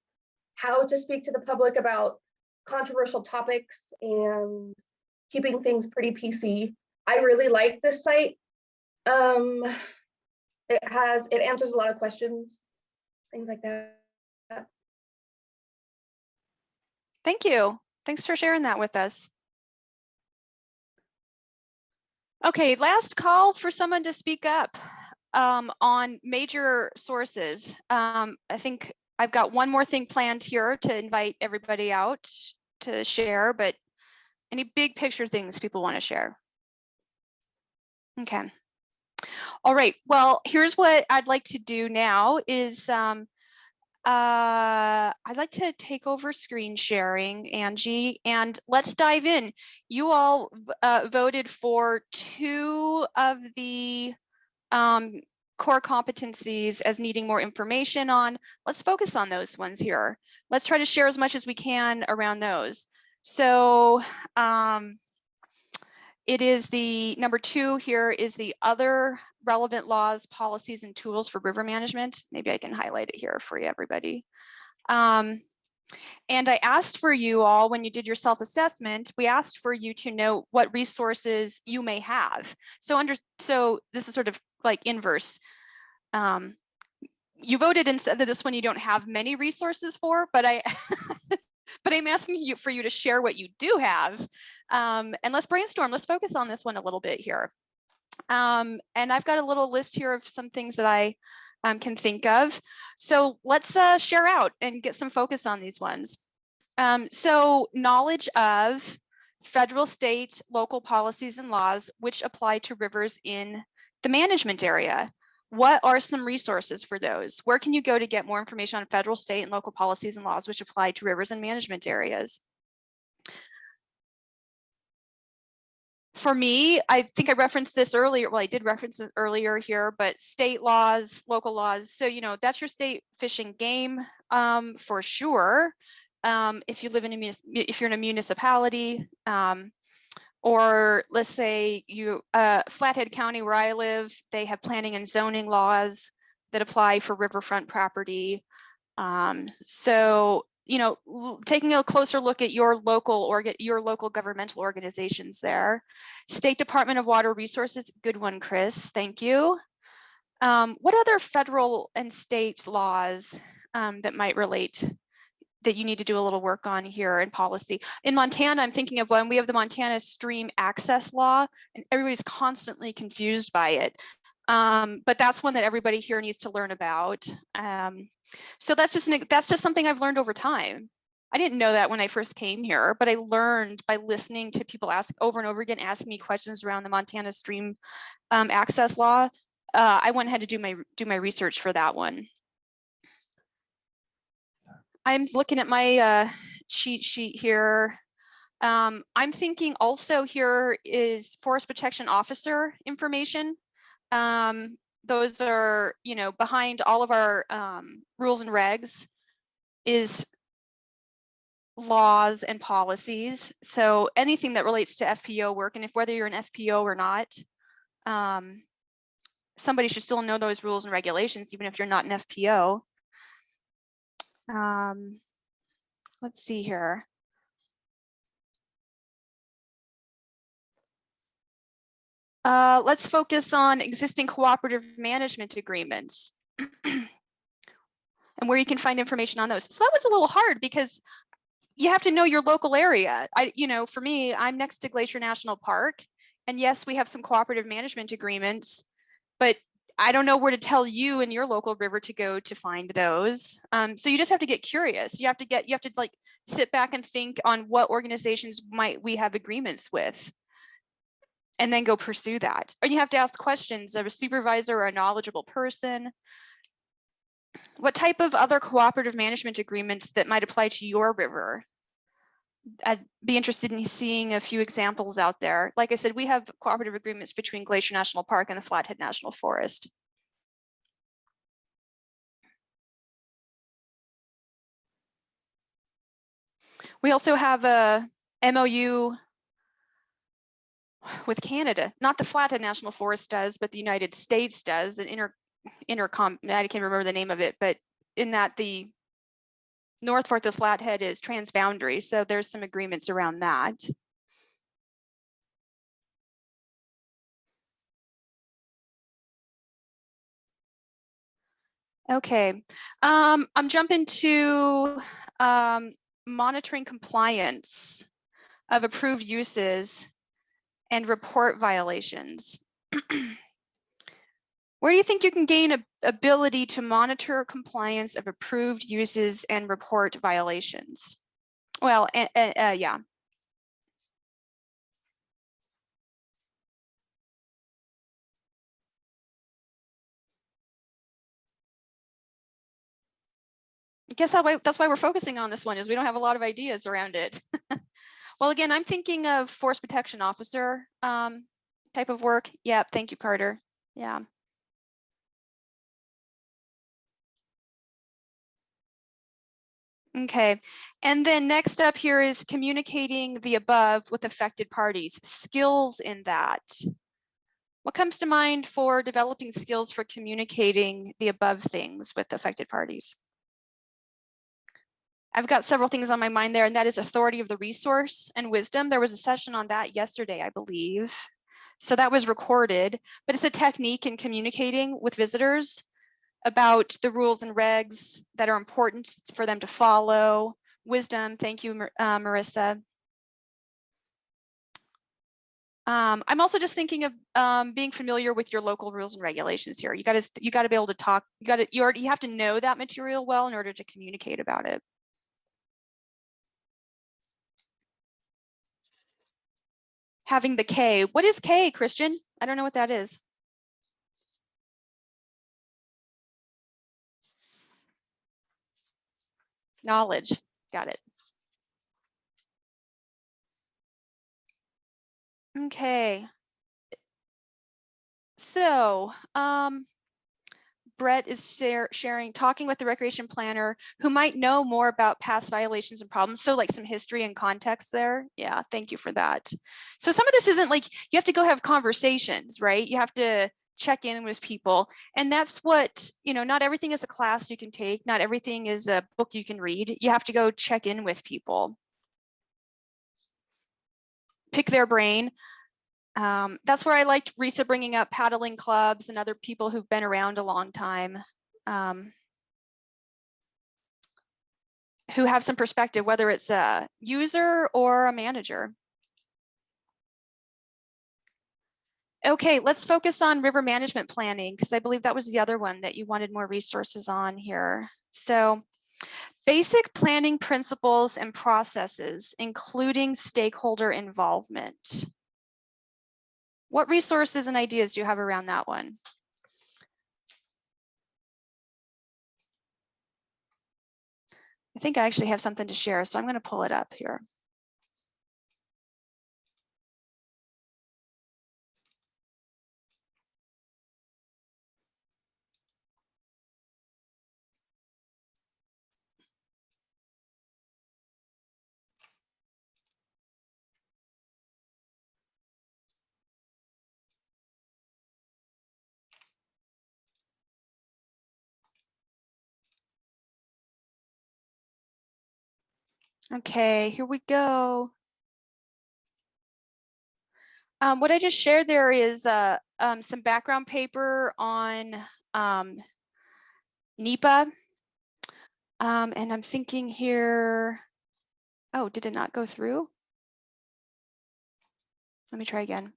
how to speak to the public about controversial topics and keeping things pretty PC. I really like this site. It answers a lot of questions, things like that. Thank you. Thanks for sharing that with us. Okay, last call for someone to speak up on major sources. I think I've got one more thing planned here to invite everybody out to share, but any big picture things people want to share? Okay. All right, well, here's what I'd like to do now is I'd like to take over screen sharing, Angie, and let's dive in. You all voted for 2 of the core competencies as needing more information on. Let's focus on those ones here. Let's try to share as much as we can around those. So it is the number 2 here is the other relevant laws, policies, and tools for river management. Maybe I can highlight it here for everybody. And I asked for you all, when you did your self-assessment, we asked for you to know what resources you may have. So this is sort of like inverse. You voted and said that this one you don't have many resources for, but but I'm asking you for you to share what you do have. And let's brainstorm, let's focus on this one a little bit here. And I've got a little list here of some things that I can think of. So let's share out and get some focus on these ones. So knowledge of federal, state, local policies and laws which apply to rivers in the management area. What are some resources for those? Where can you go to get more information on federal, state, and local policies and laws which apply to rivers and management areas? For me, I think I referenced this earlier. Well, I did reference it earlier here, but state laws, local laws. So, you know, that's your state fish and game for sure. If you live in if you're in a municipality, or let's say you, Flathead County where I live, they have planning and zoning laws that apply for riverfront property. So, you know, taking a closer look at your local governmental organizations there. State Department of Water Resources, good one, Chris, thank you. What other federal and state laws that might relate that you need to do a little work on here in policy. In Montana, I'm thinking of when we have the Montana Stream Access Law, and everybody's constantly confused by it. But that's one that everybody here needs to learn about. So that's just something I've learned over time. I didn't know that when I first came here, but I learned by listening to people ask over and over again, asking me questions around the Montana Stream Access Law. I went ahead to do my research for that one. I'm looking at my cheat sheet here. I'm thinking also here is Forest Protection Officer information. Those are, you know, behind all of our rules and regs is laws and policies. So anything that relates to FPO work, and if whether you're an FPO or not, somebody should still know those rules and regulations, even if you're not an FPO. Let's see here. Let's focus on existing cooperative management agreements and where you can find information on those. So that was a little hard because you have to know your local area. You know, for me, I'm next to Glacier National Park, and yes, we have some cooperative management agreements, but I don't know where to tell you in your local river to go to find those. So you just have to get curious. You have to like sit back and think on what organizations might we have agreements with, and then go pursue that. And you have to ask questions of a supervisor or a knowledgeable person. What type of other cooperative management agreements that might apply to your river? I'd be interested in seeing a few examples out there. Like I said, we have cooperative agreements between Glacier National Park and the Flathead National Forest. We also have a MOU with Canada. Not the Flathead National Forest does, but the United States does. An intercom, I can't remember the name of it, but in that the North Fork of Flathead is transboundary. So there's some agreements around that. Okay, I'm jumping to monitoring compliance of approved uses and report violations. Where do you think you can gain a ability to monitor compliance of approved uses and report violations? Well, yeah. I guess that's why we're focusing on this one, is we don't have a lot of ideas around it. Well, again, I'm thinking of Forest Protection Officer type of work. Yeah, thank you, Carter. Yeah. Okay, and then next up here is communicating the above with affected parties, skills in that. What comes to mind for developing skills for communicating the above things with affected parties? I've got several things on my mind there, and that is authority of the resource and wisdom. There was a session on that yesterday, I believe. So that was recorded, but it's a technique in communicating with visitors about the rules and regs that are important for them to follow. Wisdom, thank you, Marissa. I'm also just thinking of being familiar with your local rules and regulations here. You got to be able to talk. You have to know that material well in order to communicate about it. Having the K. What is K, Christian? I don't know what that is. Knowledge. Got it. Okay. So, Brett is sharing, talking with the recreation planner who might know more about past violations and problems. So like some history and context there. Yeah, thank you for that. So some of this isn't like, you have to go have conversations, right? You have to check in with people. And that's what, you know, not everything is a class you can take. Not everything is a book you can read. You have to go check in with people. Pick their brain. That's where I liked Risa bringing up paddling clubs and other people who've been around a long time, who have some perspective, whether it's a user or a manager. Okay, let's focus on river management planning, because I believe that was the other one that you wanted more resources on here. So basic planning principles and processes, including stakeholder involvement. What resources and ideas do you have around that one? I think I actually have something to share, so I'm going to pull it up here. Okay, here we go. What I just shared there is some background paper on NEPA. And I'm thinking here, oh, did it not go through? Let me try again.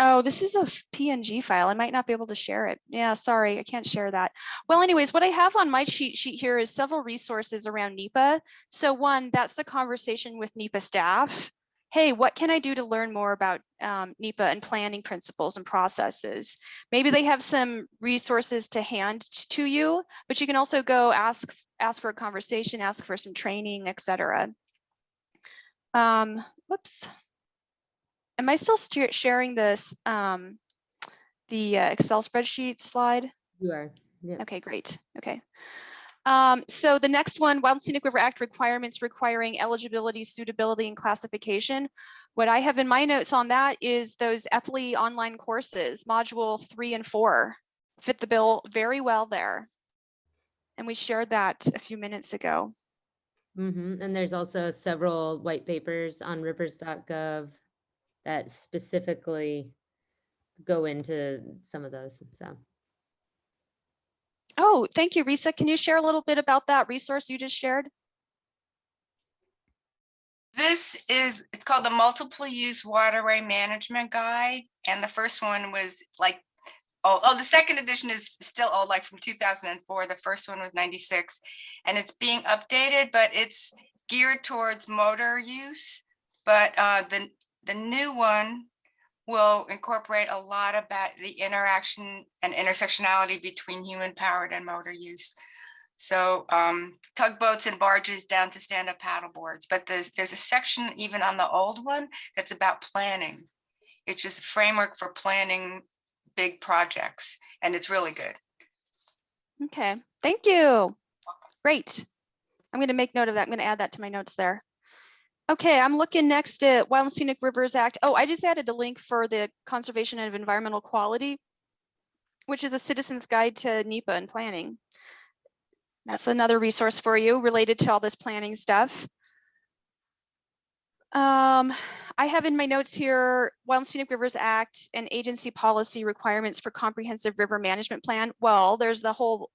Oh, this is a PNG file. I might not be able to share it. Yeah, sorry, I can't share that. Well, anyways, what I have on my cheat sheet here is several resources around NEPA. So one, that's the conversation with NEPA staff. Hey, what can I do to learn more about NEPA and planning principles and processes? Maybe they have some resources to hand to you, but you can also go ask for a conversation, ask for some training, etc. Whoops. Am I still sharing this, the Excel spreadsheet slide? You are. Yeah. Okay, great. Okay. So the next one, Wild and Scenic River Act requirements requiring eligibility, suitability, and classification. What I have in my notes on that is those EPLI online courses, module 3 and 4, fit the bill very well there. And we shared that a few minutes ago. And there's also several white papers on rivers.gov that specifically go into some of those. So. Oh, thank you, Risa. Can you share a little bit about that resource you just shared? It's called the Multiple Use Waterway Management Guide. And the first one was like, the second edition is still old, like from 2004. The first one was 96. And it's being updated, but it's geared towards motor use. But the new one will incorporate a lot about the interaction and intersectionality between human powered and motor use. So tugboats and barges down to stand-up paddle boards. But there's a section even on the old one that's about planning. It's just a framework for planning big projects, and it's really good. Okay, thank you. Great. I'm going to make note of that. I'm going to add that to my notes there. Okay, I'm looking next at Wild and Scenic Rivers Act. Oh, I just added a link for the Conservation of Environmental Quality, which is a citizen's guide to NEPA and planning. That's another resource for you related to all this planning stuff. I have in my notes here, Wild and Scenic Rivers Act and agency policy requirements for comprehensive river management plan. Well, there's the whole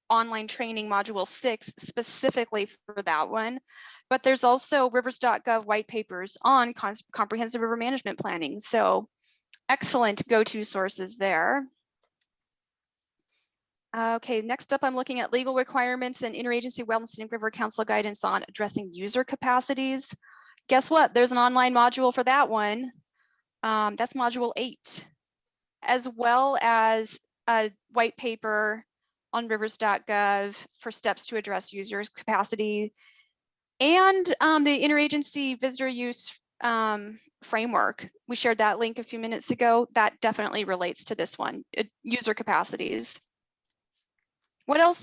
online training module 6 specifically for that one, but there's also rivers.gov white papers on comprehensive river management planning. So excellent go-to sources there. Okay, next up, I'm looking at legal requirements and Interagency Wild and Scenic River Council guidance on addressing user capacities. Guess what? There's an online module for that one. That's module 8, as well as a white paper on rivers.gov for steps to address users capacity, and the interagency visitor use framework. We shared that link a few minutes ago. That definitely relates to this one, user capacities. What else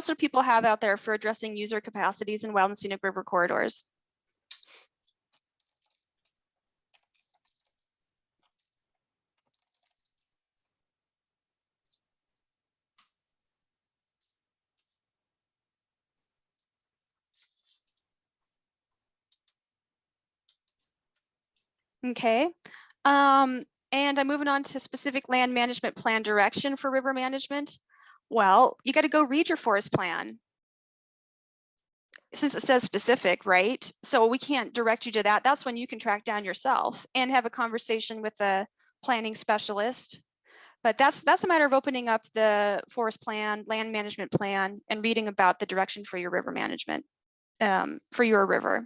do people have out there for addressing user capacities in wild and scenic river corridors? Okay. And I'm moving on to specific land management plan direction for river management. Well, you got to go read your forest plan. Since it says specific, right? So we can't direct you to that. That's when you can track down yourself and have a conversation with the planning specialist. But that's a matter of opening up the forest plan, land management plan, and reading about the direction for your river management, for your river.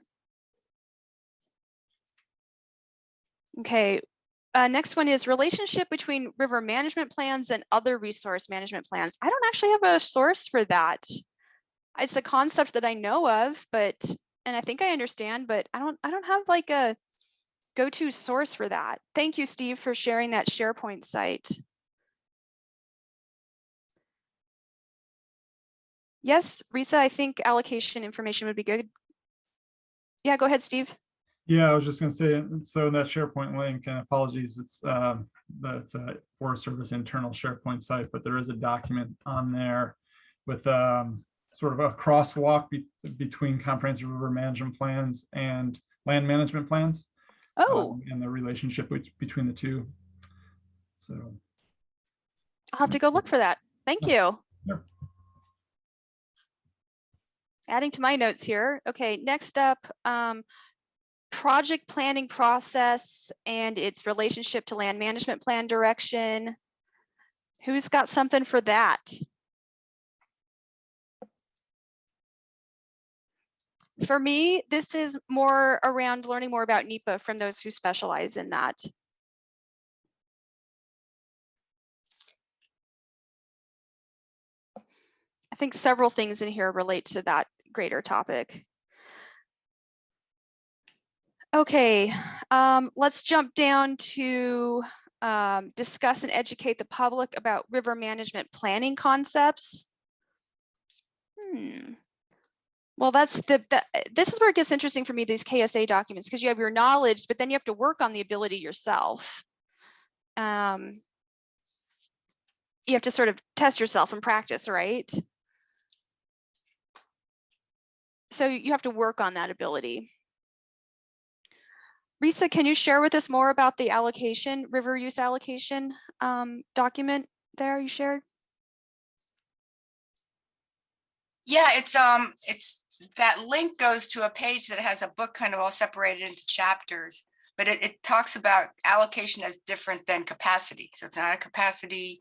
Okay, next one is relationship between river management plans and other resource management plans. I don't actually have a source for that. It's a concept that I know of, and I think I understand, but I don't have like a go-to source for that. Thank you, Steve, for sharing that SharePoint site. Yes, Risa, I think allocation information would be good. Yeah, go ahead, Steve. Yeah, I was just going to say, so in that SharePoint link, and apologies, it's that's a Forest Service internal SharePoint site, but there is a document on there with sort of a crosswalk between comprehensive river management plans and land management plans. Oh, And the relationship between the two. So I'll have to go look for that. Thank you. Yep. Adding to my notes here. Okay, next up, project planning process and its relationship to land management plan direction. Who's got something for that? For me, this is more around learning more about NEPA from those who specialize in that. I think several things in here relate to that greater topic. Okay, let's jump down to discuss and educate the public about river management planning concepts. Well, this is where it gets interesting for me, these KSA documents, because you have your knowledge, but then you have to work on the ability yourself. You have to sort of test yourself and practice, right? So you have to work on that ability. Risa, can you share with us more about the allocation, river use allocation document there you shared? Yeah, it's that link goes to a page that has a book kind of all separated into chapters, but it talks about allocation as different than capacity. So it's not a capacity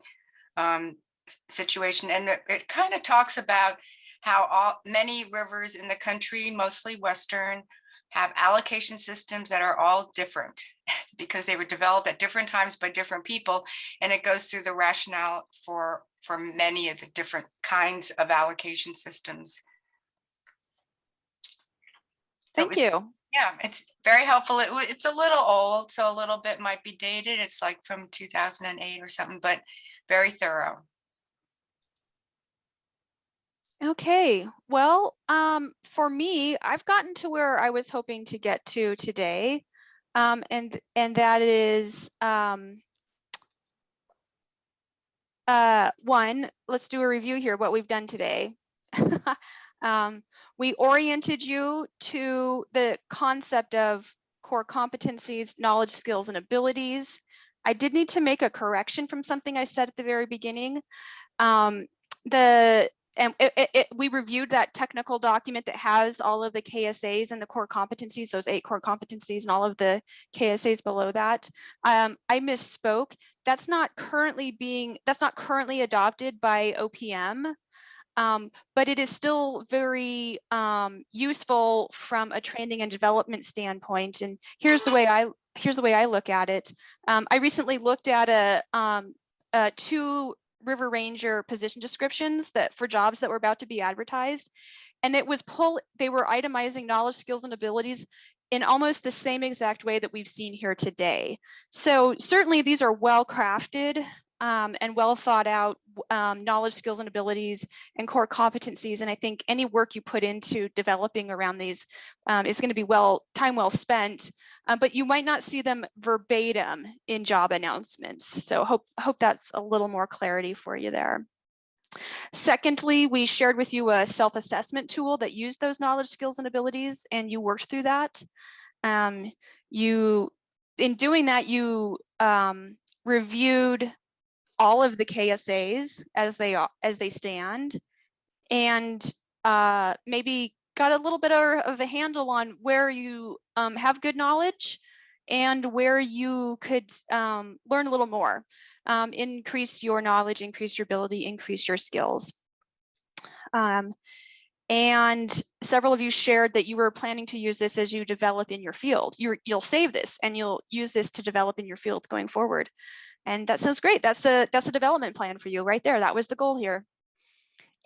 situation. And it kind of talks about how many rivers in the country, mostly Western, have allocation systems that are all different because they were developed at different times by different people. And it goes through the rationale for many of the different kinds of allocation systems. Thank you. Yeah, it's very helpful. It's a little old, so a little bit might be dated. It's like from 2008 or something, but very thorough. Okay, well, for me, I've gotten to where I was hoping to get to today, and that is one. Let's do a review here. What we've done today. We oriented you to the concept of core competencies, knowledge, skills, and abilities. I did need to make a correction from something I said at the very beginning. We reviewed that technical document that has all of the KSAs and the core competencies, those 8 core competencies and all of the KSAs below that. I misspoke. That's not currently adopted by OPM. But it is still very useful from a training and development standpoint. And here's the way I look at it. I recently looked at 2 river ranger position descriptions for jobs that were about to be advertised, and they were itemizing knowledge, skills, and abilities in almost the same exact way that we've seen here today. So certainly these are well crafted and well thought out knowledge, skills, and abilities and core competencies. And I think any work you put into developing around these is going to be time well spent, but you might not see them verbatim in job announcements. So hope that's a little more clarity for you there. Secondly, we shared with you a self-assessment tool that used those knowledge, skills, and abilities, and you worked through that. You in doing that, you reviewed all of the KSAs as they stand, and maybe got a little bit of a handle on where you have good knowledge and where you could learn a little more, increase your knowledge, increase your ability, increase your skills. And several of you shared that you were planning to use this as you develop in your field. You'll save this and you'll use this to develop in your field going forward. And that sounds great. That's a development plan for you right there. That was the goal here.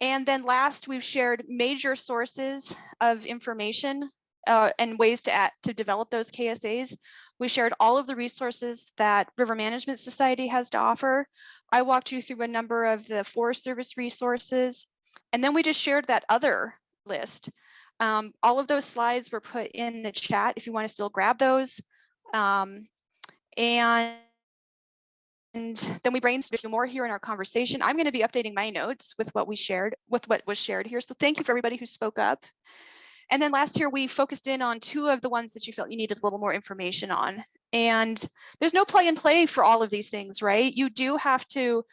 And then last, we've shared major sources of information and ways to develop those KSAs. We shared all of the resources that River Management Society has to offer. I walked you through a number of the Forest Service resources. And then we just shared that other list. All of those slides were put in the chat if you want to still grab those. And then we brainstormed a few more here in our conversation. I'm going to be updating my notes with what we shared, with what was shared here. So thank you for everybody who spoke up. And then last year, we focused in on 2 of the ones that you felt you needed a little more information on. And there's no plug and play for all of these things, right? You do have to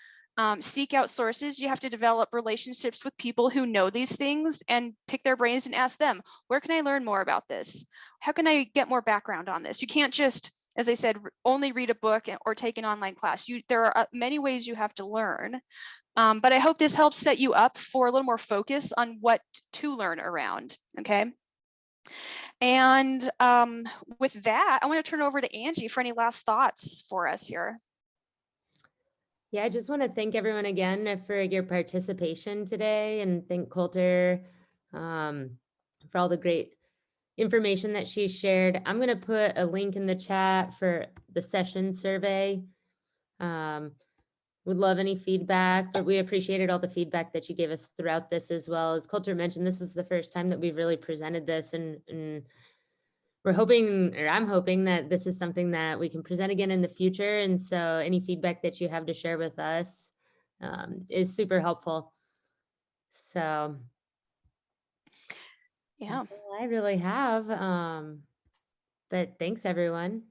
seek out sources. You have to develop relationships with people who know these things and pick their brains and ask them, where can I learn more about this? How can I get more background on this? You can't just, as I said, only read a book or take an online class. There are many ways you have to learn. But I hope this helps set you up for a little more focus on what to learn around, okay? And with that, I want to turn over to Angie for any last thoughts for us here. Yeah, I just want to thank everyone again for your participation today, and thank Colter for all the great information that she shared. I'm going to put a link in the chat for the session survey. Would love any feedback, but we appreciated all the feedback that you gave us throughout this as well. As Colter mentioned, this is the first time that we've really presented this, and we're hoping, or I'm hoping, that this is something that we can present again in the future. And so any feedback that you have to share with us is super helpful. So Yeah, I really have, but thanks everyone.